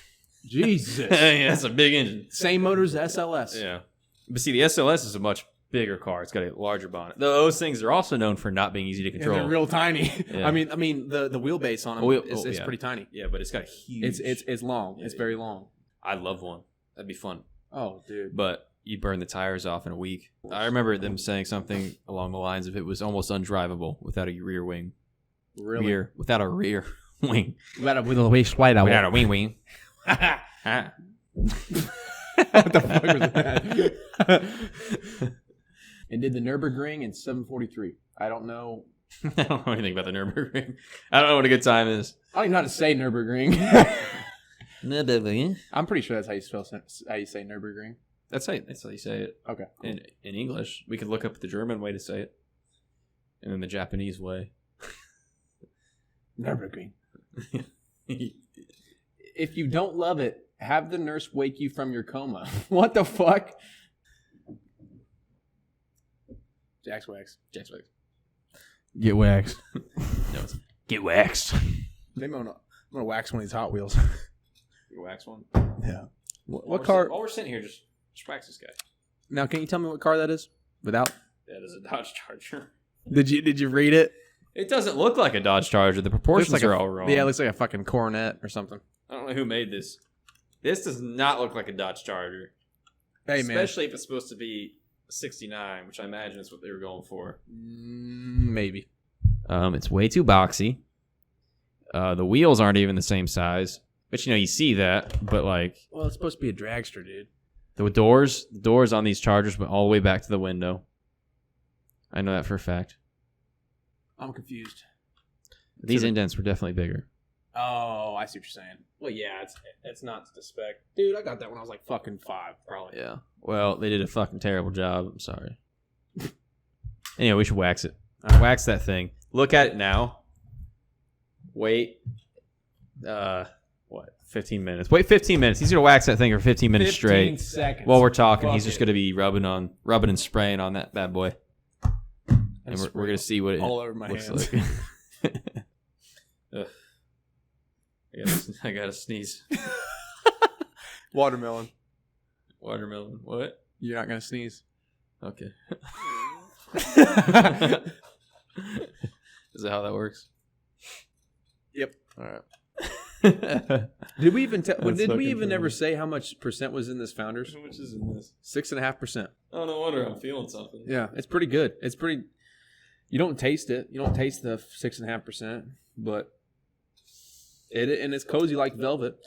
Jesus. Yeah, that's a big engine. Same motor as the SLS. Yeah. But see, the SLS is a much bigger car. It's got a larger bonnet. Those things are also known for not being easy to control. And they're real tiny. Yeah. I mean, the wheelbase on them is yeah. pretty tiny. Yeah, but it's got a huge... It's long. Yeah, it's very long. I'd love one. That'd be fun. Oh, dude. But you burn the tires off in a week. I remember them saying something along the lines of it was almost undrivable without a rear wing. Really? Without a rear wing. Without a waist wide out. Without a wing. What the fuck was that? And did the Nürburgring in 743. I don't know. I don't know anything about the Nürburgring. I don't know what a good time is. I don't even know how to say Nürburgring. Nürburgring. I'm pretty sure that's how you say Nürburgring. That's how you say it. Okay. Cool. In English, we could look up the German way to say it, and then the Japanese way. Nürburgring. If you don't love it, have the nurse wake you from your coma. What the fuck? Jack's wax. Get waxed. No, it's get waxed. Maybe I'm gonna wax one of these Hot Wheels. You wax one. Yeah. What car? While we're sitting here, just wax this guy. Now, can you tell me what car that is? Without. That is a Dodge Charger. Did you read it? It doesn't look like a Dodge Charger. The proportions are all wrong. Yeah, it looks like a fucking Coronet or something. I don't know who made this. This does not look like a Dodge Charger. Hey, man. Especially if it's supposed to be a 69, which I imagine is what they were going for. Maybe. It's way too boxy. The wheels aren't even the same size. But, you see that. But, Well, it's supposed to be a dragster, dude. the doors on these Chargers went all the way back to the window. I know that for a fact. I'm confused. These indents were definitely bigger. Oh, I see what you're saying. Well, yeah, it's not to the spec. Dude, I got that when I was like fucking 5, probably. Yeah. Well, they did a fucking terrible job. I'm sorry. Anyway, we should wax it. Wax that thing. Look at it now. Wait. 15 minutes. Wait 15 minutes. He's going to wax that thing for 15 minutes 15 straight. seconds. While we're talking, Fuck he's just it. going to be rubbing and spraying on that bad boy. And we're going to see what it all over my looks hands. like. Ugh. I gotta sneeze. Watermelon. Watermelon. What? You're not gonna sneeze. Okay. Is that how that works? Yep. All right. Did we even That's did we fucking even funny. ever say how much percent was in this Founders? How much is in this? 6.5%. Oh, no wonder I'm feeling something. Yeah, it's pretty good. It's pretty. You don't taste it. You don't taste the 6.5%, but it's cozy like velvet.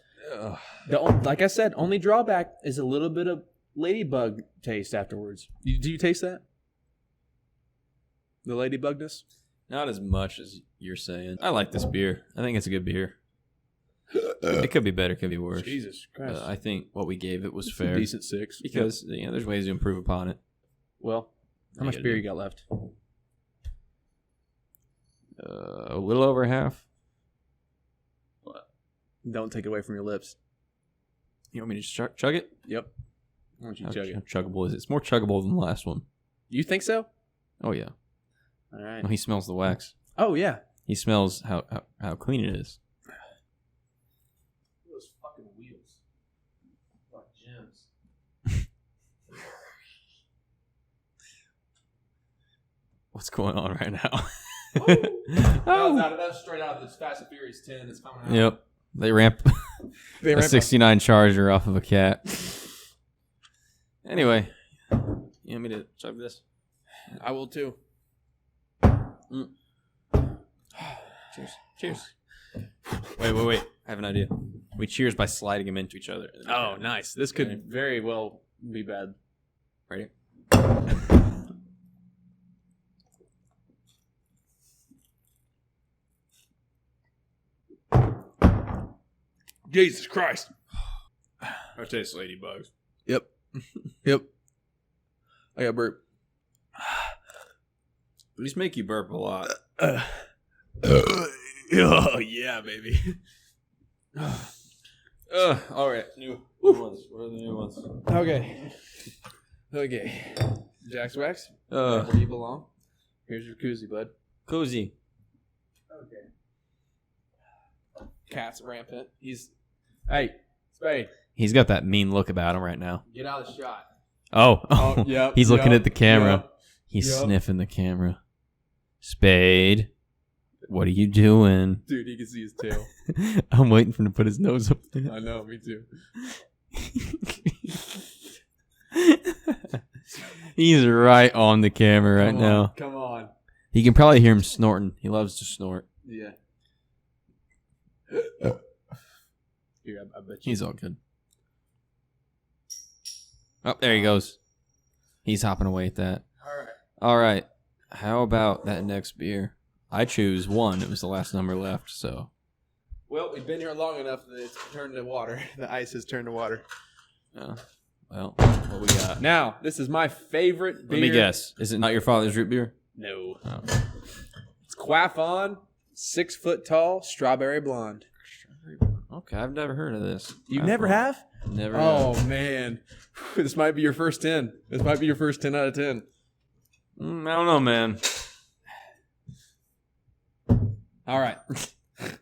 Like I said, only drawback is a little bit of ladybug taste afterwards. Do you taste that? The ladybugness? Not as much as you're saying. I like this beer. I think it's a good beer. It could be better, could be worse. Jesus Christ. I think what we gave it was It's fair. a decent 6. Because there's ways to improve upon it. Well, how much beer you got left? A little over half. What? Don't take it away from your lips. You want me to just chug it? Yep. Why don't you chug it? How chuggable is it? It's more chuggable than the last one. You think so? Oh, yeah. All right. No, he smells the wax. Oh, yeah. He smells how clean it is. Those fucking wheels. Like gems. What's going on right now? That's straight out of this Fast and Furious 10. It's coming out. Yep. They ramp a 69 Charger off of a cat. Anyway, you want me to chug this? I will too. Cheers. Cheers. Wait. I have an idea. We cheers by sliding them into each other. Oh, nice. This could very well be bad. Ready? Jesus Christ. I taste ladybugs. Yep. I got burp. These make you burp a lot. Oh, yeah, baby. All right. New ones. What are the new ones? Okay. Jack's Wax. Where you belong. Here's your koozie, bud. Cozy. Okay. Cat's rampant. Hey, Spade. He's got that mean look about him right now. Get out of the shot. Oh, yep. He's looking at the camera. Yep. He's sniffing the camera. Spade, what are you doing? Dude, you can see his tail. I'm waiting for him to put his nose up there. I know, me too. He's right on the camera right now. Come on. He can probably hear him snorting. He loves to snort. Yeah. Here, I bet you. He's all good. Oh, there he goes. He's hopping away at that. All right. How about that next beer? I choose 1. It was the last number left, so. Well, we've been here long enough that it's turned to water. The ice has turned to water. Well, what we got? Now, this is my favorite beer. Let me guess. Is it not your father's root beer? No. Oh. It's Quaff on 6 foot tall strawberry blonde. Okay, I've never heard of this. You never have? Never. Oh, man. This might be your first 10. This might be your first 10 out of 10. I don't know, man. All right.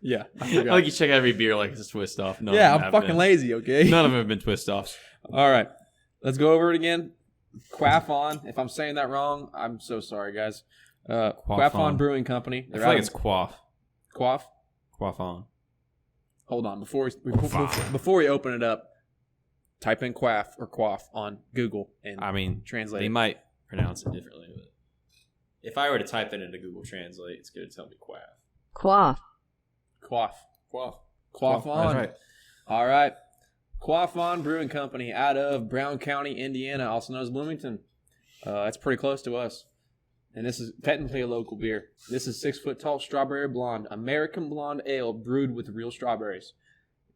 Yeah. I like you check every beer like it's a twist off. No, yeah, I'm fucking lazy, okay? None of them have been twist offs. All right. Let's go over it again. Quaff on. If I'm saying that wrong, I'm so sorry, guys. Quaff on Brewing Company. I feel like it's Quaff. Quaff? Quaff on. Hold on. Before we open it up, type in Quaff or Quaff on Google and translate they it. might pronounce it differently. But if I were to type it into Google Translate, it's going to tell me Quaff. Quaff. Quaff. Quaff. Quaff on. That's right. All right. Quaff on Brewing Company out of Brown County, Indiana, also known as Bloomington. That's pretty close to us. And this is technically a local beer. This is 6 foot tall strawberry blonde, American blonde ale brewed with real strawberries.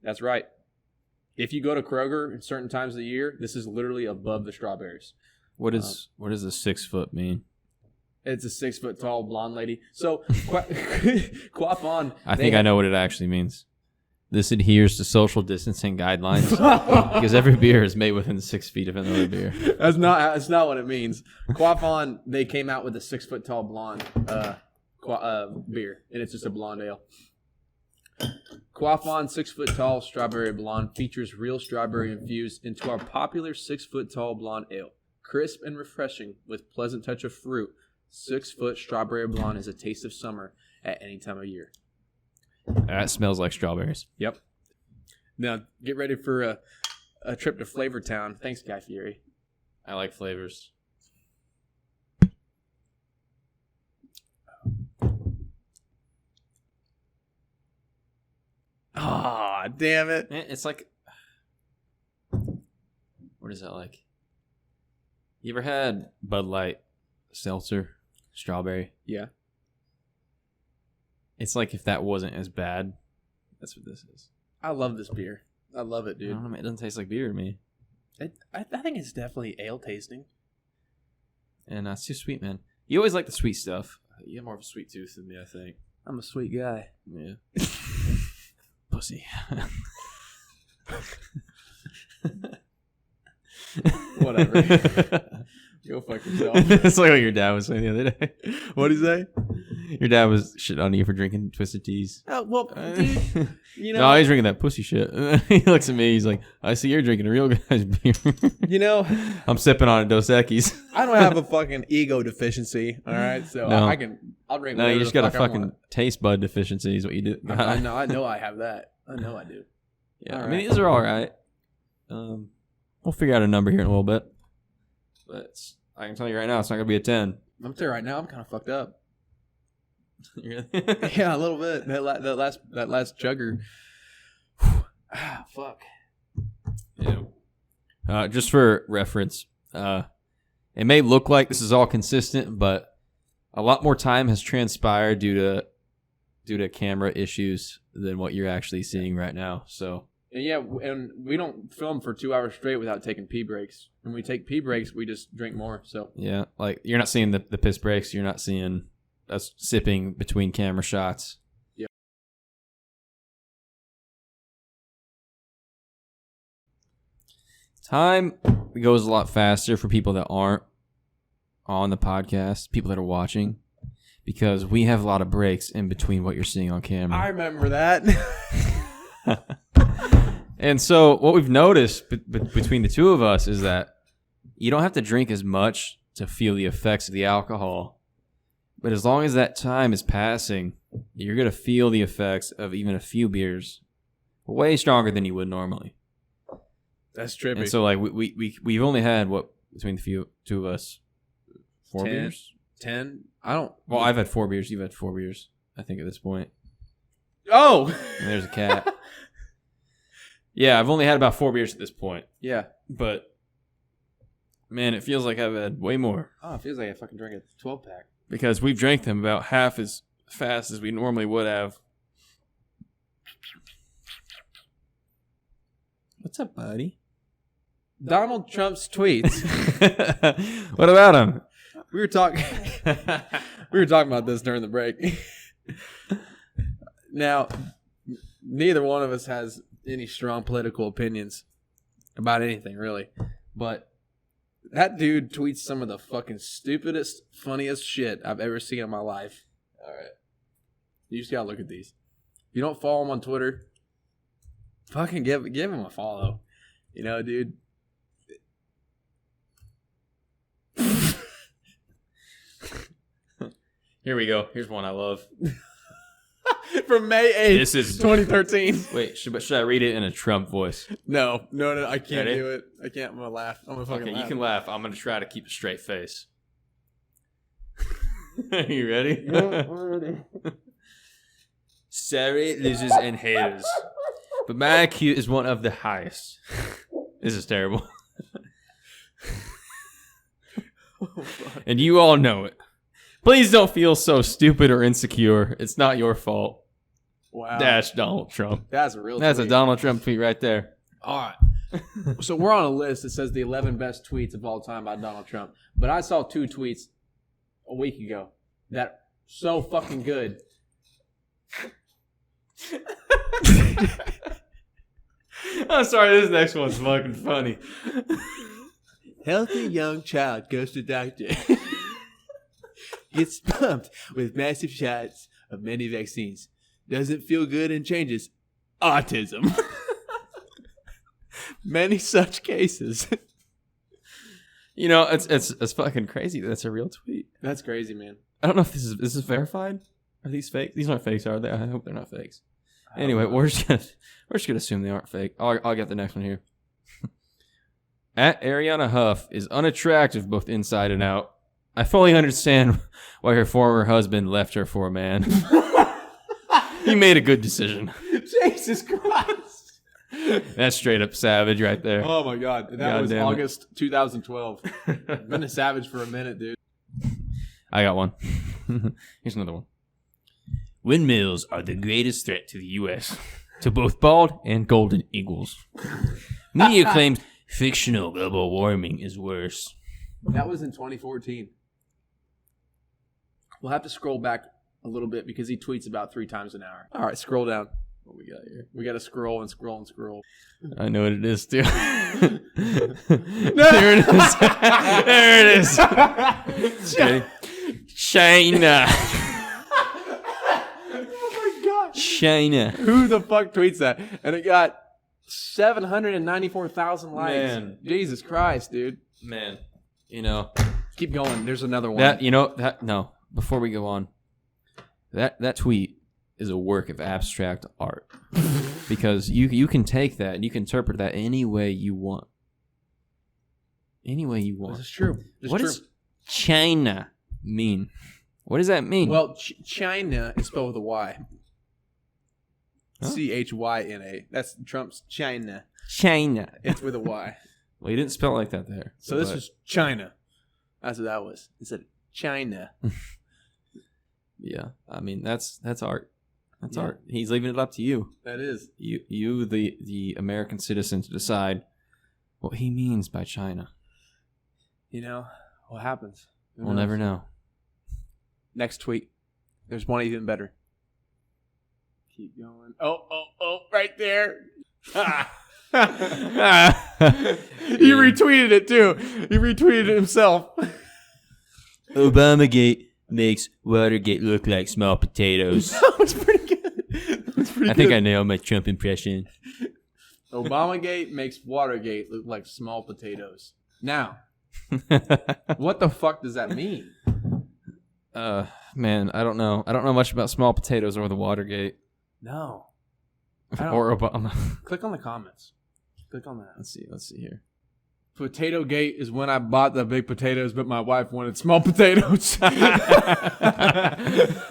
That's right. If you go to Kroger at certain times of the year, this is literally above the strawberries. What does a 6 foot mean? It's a 6 foot tall blonde lady. So, Quaff on. I think I know what it actually means. This adheres to social distancing guidelines because every beer is made within 6 feet of another beer. That's not what it means. Quaff on, they came out with a 6 foot tall blonde beer, and it's just a blonde ale. Quaff on 6 foot tall strawberry blonde features real strawberry infused into our popular 6 foot tall blonde ale. Crisp and refreshing with pleasant touch of fruit, 6 foot strawberry blonde is a taste of summer at any time of year. That smells like strawberries. Yep. Now, get ready for a trip to Flavor Town. Thanks, Guy Fieri. I like flavors. God damn it. It's like, what is that like? You ever had Bud Light seltzer strawberry? Yeah. It's like if that wasn't as bad. That's what this is. I love this beer. I love it, I dude. don't know, man, it doesn't taste like beer to me. I think it's definitely ale tasting. And it's too sweet, man. You always like the sweet stuff. You have more of a sweet tooth than me, I think. I'm a sweet guy. Yeah. Pussy. Whatever. Go fuck yourself. It's like what your dad was saying the other day. What'd he say? Your dad was shitting on you for drinking Twisted Teas. Oh, well, dude, you know. No, he's drinking that pussy shit. He looks at me. He's like, I see you're drinking a real guy's beer. You know, I'm sipping on a Dos Equis. I don't have a fucking ego deficiency. All right, so No. I'll drink. No, you just got a fuck I fucking want. taste bud deficiency is what you do. I know I have that. I know I do. Yeah, All I mean, right. these are all right. We'll figure out a number here in a little bit. But I can tell you right now, it's not going to be a 10. I'm telling you right now, I'm kind of fucked up. Really? Yeah, a little bit. That last chugger. Fuck. Yeah. Just for reference, it may look like this is all consistent, but a lot more time has transpired due to camera issues than what you're actually seeing right now. So Yeah, and we don't film for 2 hours straight without taking pee breaks. When we take pee breaks, we just drink more. So yeah, like you're not seeing the piss breaks. You're not seeing us sipping between camera shots. Yeah. Time goes a lot faster for people that aren't on the podcast, people that are watching, because we have a lot of breaks in between what you're seeing on camera. I remember that. And so what we've noticed between the two of us is that you don't have to drink as much to feel the effects of the alcohol. But as long as that time is passing, you're going to feel the effects of even a few beers way stronger than you would normally. That's trippy. And so like we've only had, what, between the two of us, 4 10? beers? 10? I don't. Well, I've had 4 beers. You've had 4 beers, I think, at this point. Oh! And there's a cat. Yeah, I've only had about 4 beers at this point. Yeah. But, man, it feels like I've had way more. Oh, it feels like I fucking drank a 12-pack. Because we've drank them about half as fast as we normally would have. What's up, buddy? Donald Trump's tweets. What about him? We were talking about this during the break. Now, neither one of us has any strong political opinions about anything, really. But that dude tweets some of the fucking stupidest, funniest shit I've ever seen in my life. All right. You just gotta look at these. If you don't follow him on Twitter, fucking give him a follow. You know, dude. Here we go. Here's one I love. From May 8th, This is 2013. Wait, should I read it in a Trump voice? No, I can't Ready? do it. I can't. I'm gonna laugh. I'm gonna fucking Okay, laugh. you can laugh. I'm gonna try to keep a straight face. Are you ready? Yeah, I'm ready. Sorry, losers and haters, but my IQ is one of the highest. This is terrible. And you all know it. Please don't feel so stupid or insecure. It's not your fault. Wow. Dash Donald Trump. That's a real That's tweet. a Donald Trump tweet right there. All right. So we're on a list that says the 11 best tweets of all time by Donald Trump. But I saw 2 tweets a week ago that so fucking good. I'm sorry, this next one's fucking funny. Healthy young child goes to doctor. Gets pumped with massive shots of many vaccines. Doesn't feel good and changes. Autism. Many such cases. You know, it's fucking crazy. That's a real tweet. That's crazy, man. I don't know if this is verified. Are these fake? These aren't fakes, are they? I hope they're not fakes. Anyway, we're just gonna assume they aren't fake. I'll get the next one here. At Ariana Huff is unattractive both inside and out. I fully understand why her former husband left her for a man. He made a good decision. Jesus Christ. That's straight up savage right there. Oh my god, that God was damn it. August 2012. Been a savage for a minute, dude. I got one. Here's another one. Windmills are the greatest threat to the U.S. to both bald and golden eagles. Media claims fictional global warming is worse. That was in 2014. We'll have to scroll back a little bit because he tweets about 3 times an hour. All right, scroll down. What we got here? We got to scroll and scroll and scroll. I know what it is, too. There it is. There it is. Okay. China. Oh my god. China. Who the fuck tweets that? And it got 794,000 likes. Man. Jesus Christ, dude. Man, you know. Keep going. There's another one. No, before we go on, that tweet is a work of abstract art. Because you can take that and you can interpret that any way you want. Any way you want. This is true. What does China mean? What does that mean? Well, China is spelled with a Y. Huh? Chyna. That's Trump's China. China. It's with a Y. Well, you didn't spell it like that there. So this is China. That's what that was. It said China. Yeah, I mean that's art. That's Yeah. art. He's leaving it up to you. That is. You the American citizen, to decide what he means by China. You know, what happens? Who We'll knows? never know. Next tweet. There's one even better. Keep going. Oh, right there. He retweeted it too. He retweeted it himself. Obamagate makes Watergate look like small potatoes. That was pretty good. I think I nailed my Trump impression. Obamagate makes Watergate look like small potatoes. Now, what the fuck does that mean? Man, I don't know. I don't know much about small potatoes or the Watergate No. I don't- or Obama. Click on the comments. Click on that. Let's see here. Potato Gate is when I bought the big potatoes, but my wife wanted small potatoes.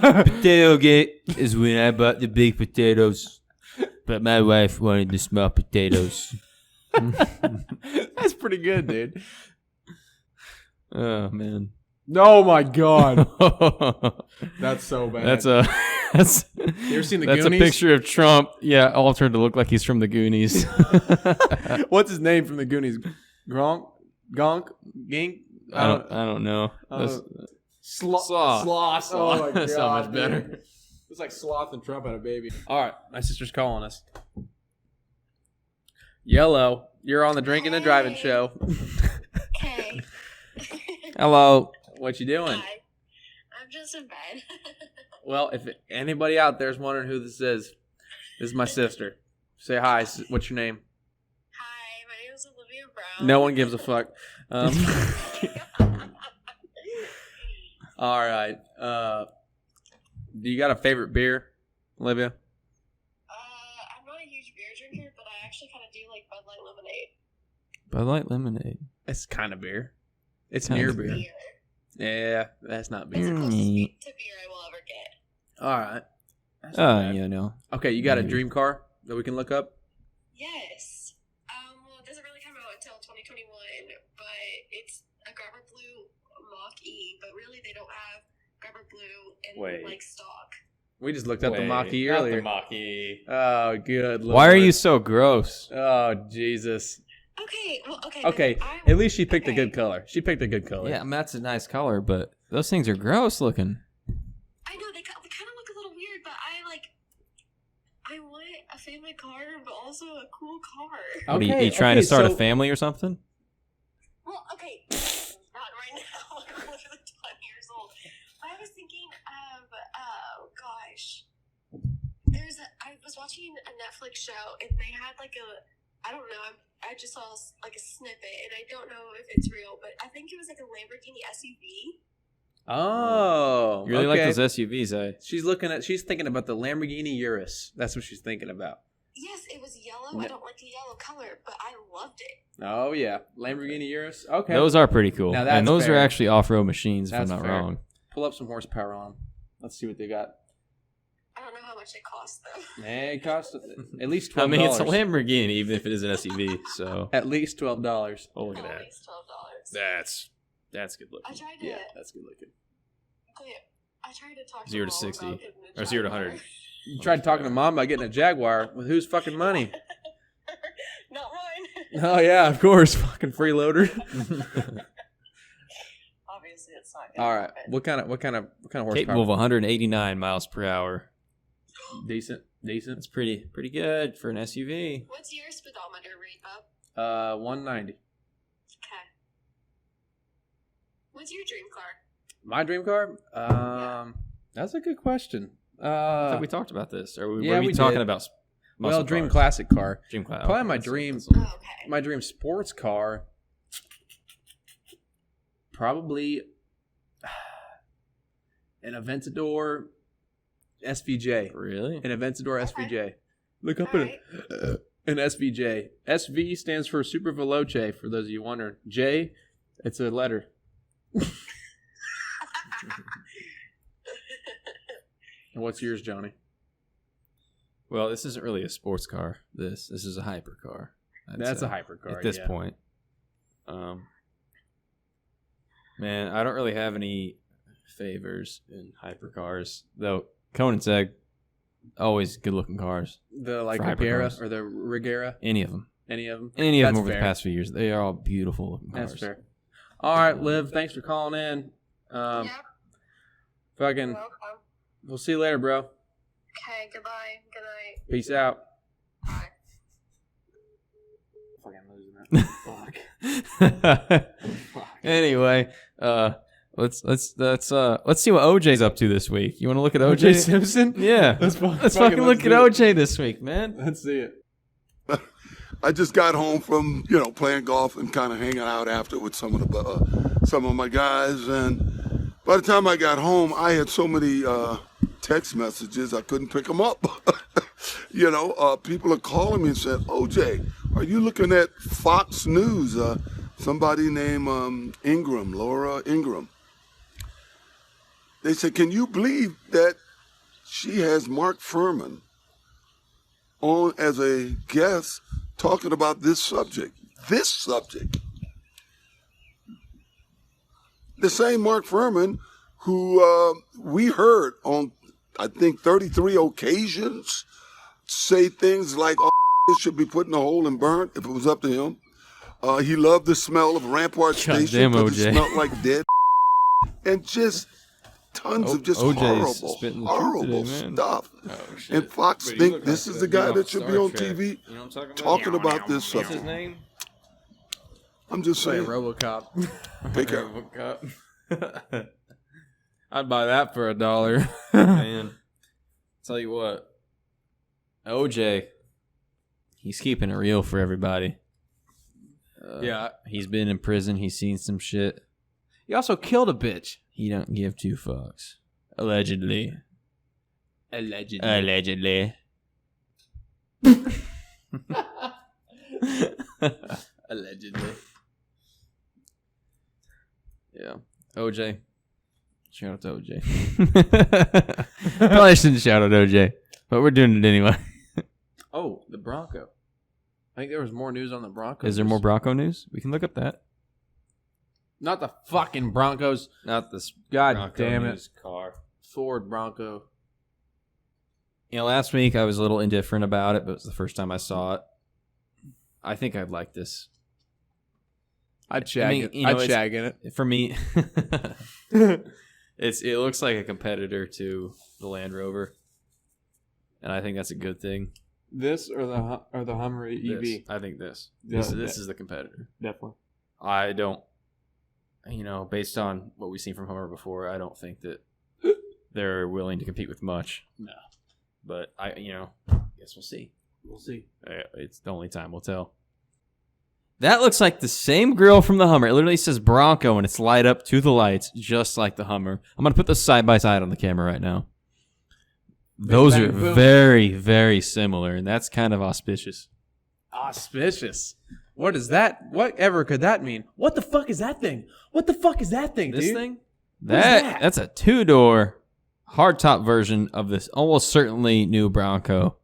Potato Gate is when I bought the big potatoes, but my wife wanted the small potatoes. That's pretty good, dude. Oh man. Oh my god. That's so bad. That's You ever seen the that's Goonies? a picture of Trump. Yeah, altered to look like he's from the Goonies. What's his name from the Goonies? Gonk? Gink? I don't know. That's- Sloth. Sloth. Oh my god. That's so much better. dude. It's like Sloth and Trump had a baby. All right, my sister's calling us. Yellow, you're on the drinking and driving show. Okay. Hello. What you doing? Hi. I'm just in bed. Well, if anybody out there's wondering who this is my sister. Say hi. What's your name? Hi, my name is Olivia Brown. No one gives a fuck. All right. Do you got a favorite beer, Olivia? I'm not a huge beer drinker, but I actually kind of do like Bud Light lemonade. Bud Light lemonade. It's kind of beer. It's Kind near of beer. Beer. Yeah, that's not It's the beer. closest to beer I will ever get. All right. That's not bad. Yeah, no. Okay, you got a Maybe. dream car that we can look up? Yes. Well, it doesn't really come out until 2021, but it's a Grabber Blue Mach E. But really, they don't have Grabber Blue in Wait. like stock. We just looked up the Mach E earlier. Mach E. Oh, good Lord. Why are you so gross? Oh, Jesus. Okay. Well, okay. Okay, then I- at least she picked a okay. good color. She picked a good color. Yeah, that's a nice color, but those things are gross looking. I know they kind of look a little weird, but I want a family car, but also a cool car. What, are you trying to start a family or something? Well, okay, not right now. I'm literally 20 years old. I was thinking of, oh gosh, I was watching a Netflix show, and they had like I don't know, I just saw like a snippet, and I don't know if it's real, but I think it was like a Lamborghini SUV. Oh, You really okay. like those SUVs, eh? She's thinking about the Lamborghini Urus. That's what she's thinking about. Yes, it was yellow. I don't like the yellow color, but I loved it. Oh yeah, Lamborghini Urus. Okay, Those are pretty cool. Now that's And those fair. are actually off-road machines, That's if I'm not fair. wrong. pull up some horsepower on them. Let's see what they got. I don't know how much it costs though. It costs at least $12. I mean, it's a Lamborghini, even if it is an SUV. So At least $12. oh, look at At that. least $12. That's good I looking. tried to. Yeah, that's good looking. I tried to talk 0 to to 60. Mom about getting a Or 0 to Jaguar. 100. You tried talking to Mom about getting a Jaguar with whose fucking money? Not mine. Oh yeah, of course, fucking freeloader. Obviously, it's not. Gonna All right, happen. what kind of horsepower? Capable of 189 miles per hour. Decent. That's pretty good for an SUV. What's your speedometer rate up? 190. Okay. What's your dream car? My dream car? That's a good question. I thought we talked about this. Or Yeah, were we we talking did. about Well, muscle dream cars? classic car. Dream class. Probably my dream. Oh, okay. My dream sports car. Probably an Aventador SVJ. Really? An Aventador Okay. SVJ. Look up All at an SVJ. SV stands for Super Veloce, for those of you wondering. J, it's a letter. And what's yours, Johnny? Well, this isn't really a sports car. This is a hypercar. That's a hypercar at this yeah. point. Man, I don't really have any favors in hypercars, though. Koenigsegg, always good-looking cars. The like For Regera hypercars. or the Regera? Any of them. Any of them? Any of them That's over fair. the past few years. They are all beautiful looking cars. That's fair. All right, Liv, thanks for calling in. Yep. Fucking, Welcome. we'll see you later, bro. Okay. Goodbye. Good night. Peace out. Bye. Fucking losing that. Fuck. Anyway, let's see what OJ's up to this week. You want to look at OJ? O.J. Simpson? Yeah. Let's fucking look at do it. OJ this week, man. Let's see it. I just got home from playing golf and kind of hanging out after with some of my guys, and by the time I got home, I had so many text messages I couldn't pick them up. People are calling me and said, "OJ, are you looking at Fox News?" Somebody named Laura Ingram. They said, "Can you believe that she has Mark Furman on as a guest talking about this subject?" This subject. The same Mark Furman who we heard on, I think, 33 occasions say things like, "Oh, this should be put in a hole and burnt," if it was up to him. He loved the smell of Rampart Station damn, because it OJ. smelled like dead. And just tons of just OJ's spitting the truth horrible today, man. stuff. Oh, shit. And Fox Wait, you think look this like is the the guy dude that off should be Star on Trek. TV You know what I'm talking about? talking about this What's his subject. name? I'm just Say saying. RoboCop. Take care. RoboCop. I'd buy that for $1. Man, tell you what, OJ, he's keeping it real for everybody. Yeah. He's been in prison. He's seen some shit. He also killed a bitch. He don't give two fucks. Allegedly. Allegedly. Allegedly. Yeah. OJ. Shout out to OJ. Probably shouldn't shout out OJ, but we're doing it anyway. Oh, the Bronco. I think there was more news on the Broncos. Is there more Bronco news? We can look up that. Not the fucking Broncos. Not this God Bronco damn it. news car. Ford Bronco. You know, last week I was a little indifferent about it, but it was the first time I saw it. I think I'd like this. I'd shag I mean, it. you know, I'd it's- shag in it. For me, it looks like a competitor to the Land Rover, and I think that's a good thing. This or the Hummer EV? This. I think this. Yeah, This is the competitor. Definitely. I don't, based on what we've seen from Hummer before, I don't think that they're willing to compete with much. No. But guess we'll see. We'll see. It's the only time we'll tell. That looks like the same grill from the Hummer. It literally says Bronco, and it's light up to the lights, just like the Hummer. I'm going to put those side by side on the camera right now. Those bang, are boom. very, very similar, and that's kind of auspicious. Auspicious. What is that? Whatever could that mean? What the fuck is that thing? What the fuck is that thing, This dude? thing? What is that? That's a two-door. hardtop version of this almost certainly new Bronco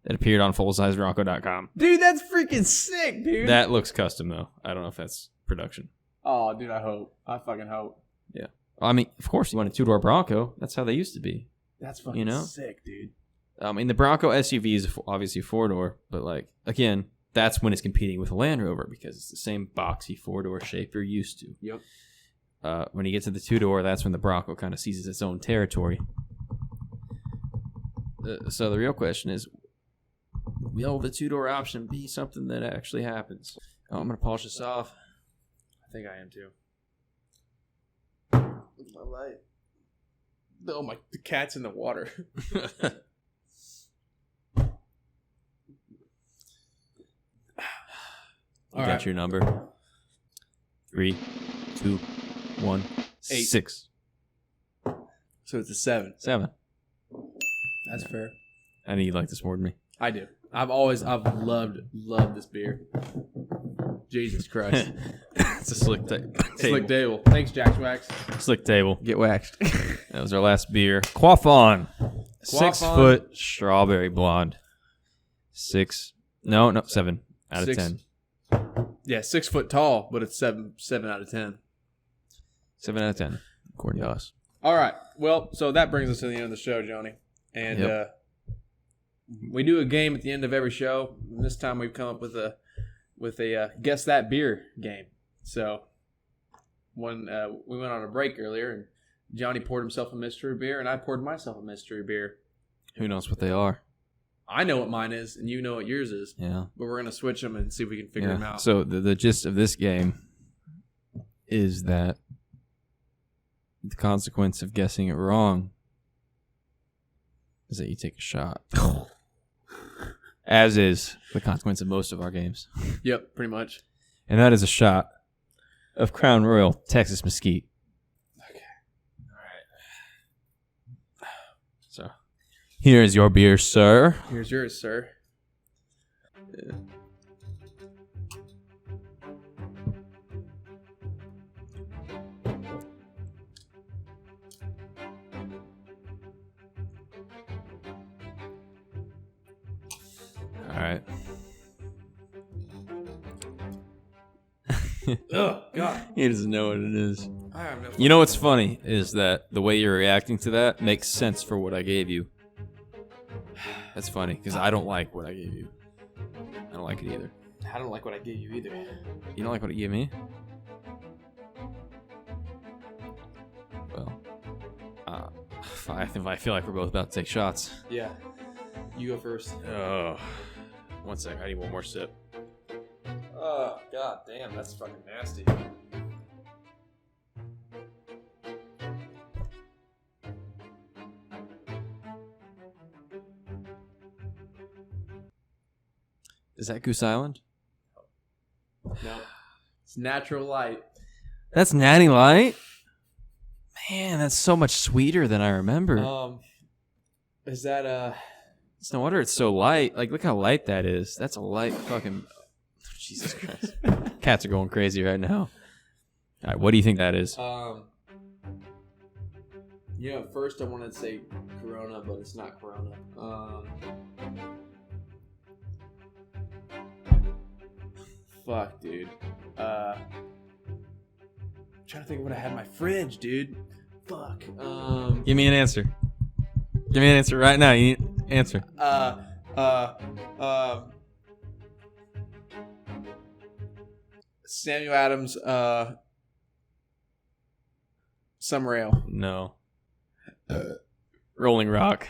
that appeared on fullsizebronco.com. Dude, that's freaking sick, dude. That looks custom, though. I don't know if that's production. Oh, dude, I hope. I fucking hope. Yeah. I mean, of course, you want a two-door Bronco. That's how they used to be. That's fucking sick, dude. I mean, the Bronco SUV is obviously a four-door, but, like, again, that's when it's competing with a Land Rover because it's the same boxy four-door shape you're used to. Yep. When you get to the two-door, that's when the Bronco kind of seizes its own territory. So the real question is, will the two-door option be something that actually happens? Oh, I'm going to polish this off. I think I am too. Where's my light? Oh my! The cat's in the water. You got your number. 3, 2, 1, 8. 6. So it's a 7. 7. That's fair. I know you like this more than me. I do. I've loved this beer. Jesus Christ. It's a slick table. Slick table. Thanks, Jack's Wax. Slick table. Get waxed. That was our last beer. Quaff on. Quaff 6 on. foot strawberry blonde. 7 out of 6. 10. Yeah, 6 foot tall, but it's 7 out of 10. 7 out of 10, according to us. All right. Well, so that brings us to the end of the show, Joni. And we do a game at the end of every show. And this time we've come up with a guess that beer game. So when we went on a break earlier, and Johnny poured himself a mystery beer, and I poured myself a mystery beer. Who knows what they are? I know what mine is, and you know what yours is. Yeah. But we're gonna switch them and see if we can figure them out. So the gist of this game is that the consequence of guessing it wrong is that you take a shot. As is the consequence of most of our games. Yep, pretty much. And that is a shot of Crown Royal Texas Mesquite. Okay. All right. So, here is your beer, sir. Here's yours, sir. All right. Oh, God. He doesn't know what it is. I have no You know what's funny is that the way you're reacting to that makes sense for what I gave you. That's funny because I don't like what I gave you. I don't like it either. I don't like what I gave you either. You don't like what you gave me? Well, I feel like we're both about to take shots. Yeah. You go first. Oh, one sec. I need one more sip. Oh, God damn. That's fucking nasty. Is that Goose Island? No. It's natural light. That's Natty Light? Man, that's so much sweeter than I remember. Is that It's no wonder it's so light. Like, look how light that is. That's a light fucking... Jesus Christ. Cats are going crazy right now. All right, what do you think that is? You know, at first I wanted to say Corona, but it's not Corona. Fuck, dude. Trying to think of what I had in my fridge, dude. Fuck. Give me an answer. Give me an answer right now. You need an answer. Samuel Adams, Summer Ale. No. Rolling Rock.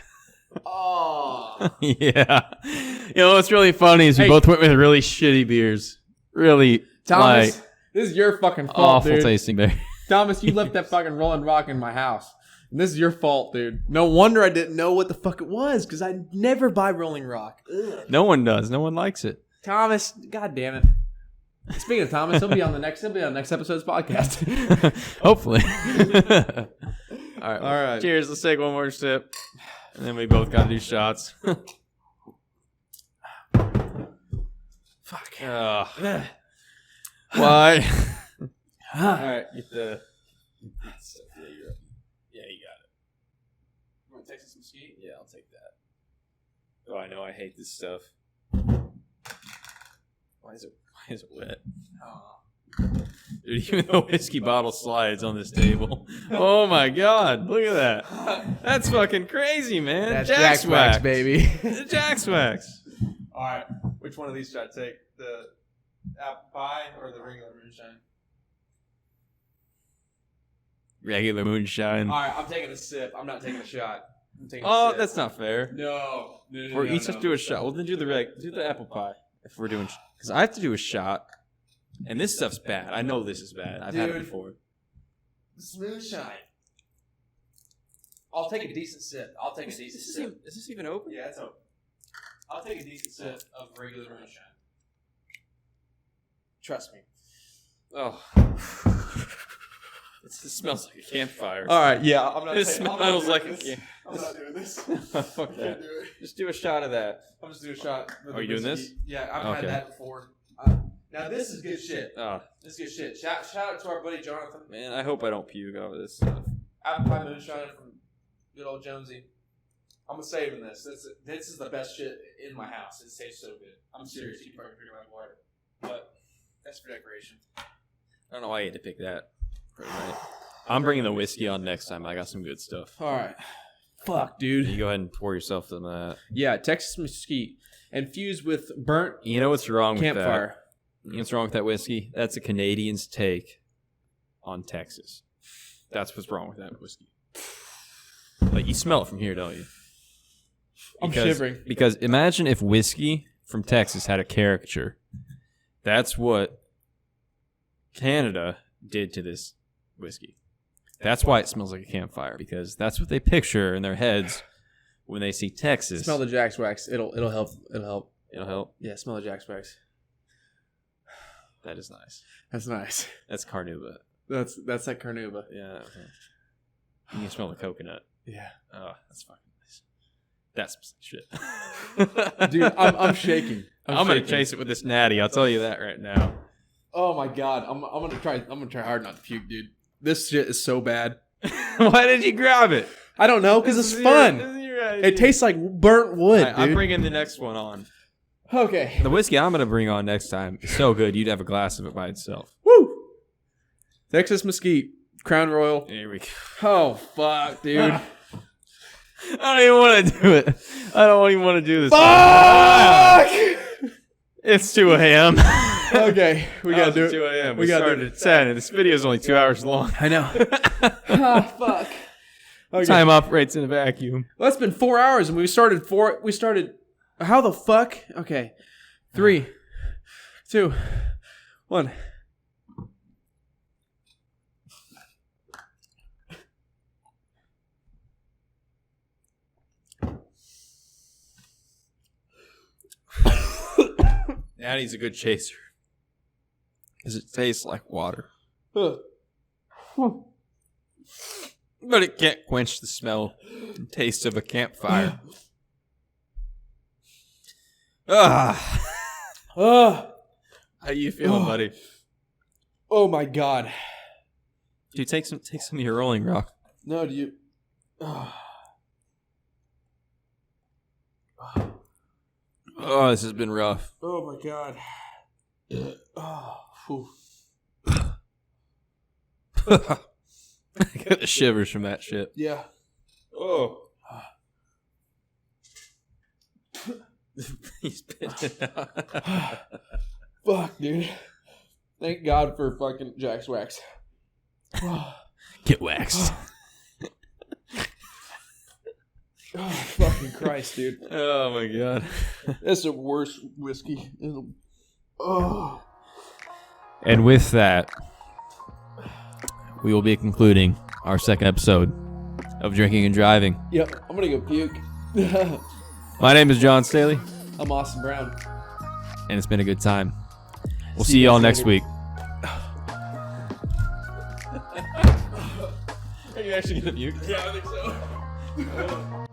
Oh. Yeah. You know what's really funny is we both went with really shitty beers. Really Thomas, light, this is your fucking fault, awful dude. tasting beer. Thomas, you left that fucking Rolling Rock in my house. And this is your fault, dude. No wonder I didn't know what the fuck it was, because I never buy Rolling Rock. Ugh. No one does. No one likes it. Thomas, god damn it. Speaking of Thomas, he'll be on the next episode's podcast. Hopefully. All right. Cheers. Let's take one more sip. And then we both got to do shots. Fuck. Why? All right, get the. Yeah, you got it. Want Texas Mesquite? Yeah, I'll take that. Oh, I know. I hate this stuff. Why is it wet? Dude, even the whiskey bottle slides on this table. Oh my god, look at that. That's fucking crazy, man. That's Jack's wax, baby. Jack's wax. All right, which one of these should I take? The apple pie or the regular moonshine? Regular moonshine. All right, I'm taking a sip. I'm not taking a shot. I'm taking a Oh, sip. that's not fair. No. We're each have to do a shot. Well, then do the apple pie if we're doing, because I have to do a shot, and this stuff's bad. I know this is bad. I've had it before. This moonshine. I'll take a decent sip. Is this even open? Yeah, it's open. I'll take a decent sip of regular moonshine. Trust me. Oh. It smells like a campfire. All right, yeah, I'm not. It smells like a campfire. I'm not doing this. Fuck that. Just do a shot of that. I'm just doing a shot. Are you doing this? Yeah, I've had that before. Now this is good shit. Oh. This is good shit. Shout out to our buddy Jonathan. Man, I hope I don't puke over this stuff. Apple pie moonshine from good old Jonesy. I'm saving this. This is the best shit in my house. It tastes so good. I'm serious. You probably figured out why. But that's for decoration. I don't know why you had to pick that. Right. I'm bringing the whiskey on next time. I got some good stuff. All right. Fuck, dude. You go ahead and pour yourself some of that. Yeah, Texas Mesquite infused with burnt. You know what's wrong with campfire. that? You know what's wrong with that whiskey? That's a Canadian's take on Texas. That's what's wrong with that whiskey. Like, you smell it from here, don't you? I'm shivering. Because imagine if whiskey from Texas had a caricature. That's what Canada did to this whiskey. That's why it smells like a campfire, because that's what they picture in their heads when they see Texas. Smell the Jack's wax. It'll help. It'll help. It'll help. Yeah, smell the Jack's wax. That is nice. That's nice. That's carnauba. That's like carnauba. Yeah. You can smell the coconut. Yeah. Oh, that's fucking nice. That's shit. Dude, I'm shaking. I'm gonna chase it with this natty. I'll tell you that right now. Oh my god, I'm gonna try hard not to puke, dude. This shit is so bad. Why did you grab it? I don't know, because it's fun. It tastes like burnt wood, dude. I'm bringing the next one on. Okay. The whiskey I'm gonna bring on next time is so good you'd have a glass of it by itself. Woo! Texas Mesquite, Crown Royal. Here we go. Oh fuck, dude. I don't even want to do it. I don't even want to do this. Fuck! It's 2 a.m. Okay, we gotta do it. 2 a.m. We gotta started at 10, and this video is only 2 hours long. I know. Oh fuck. Okay. Time operates in a vacuum. Well, that's been 4 hours, and we started. How the fuck? Okay. 3, 2, 1. Natty's a good chaser. Because it tastes like water. But it can't quench the smell and taste of a campfire. Ah. How you feeling, buddy? Oh my god. Dude, take some of your Rolling Rock. No, do you? Oh, this has been rough. Oh my god. Oh, I got the shivers from that shit. yeah. Oh. He's spitting it out. Fuck, dude. Thank God for fucking Jack's wax. Get waxed. Oh, fucking Christ, dude. Oh my god. That's the worst whiskey. Oh. And with that, we will be concluding our second episode of Drinking and Driving. Yep, I'm gonna go puke. My name is John Staley, I'm Austin Brown. and it's been a good time. We'll see y'all next week. Are you actually gonna puke? Yeah, I think so.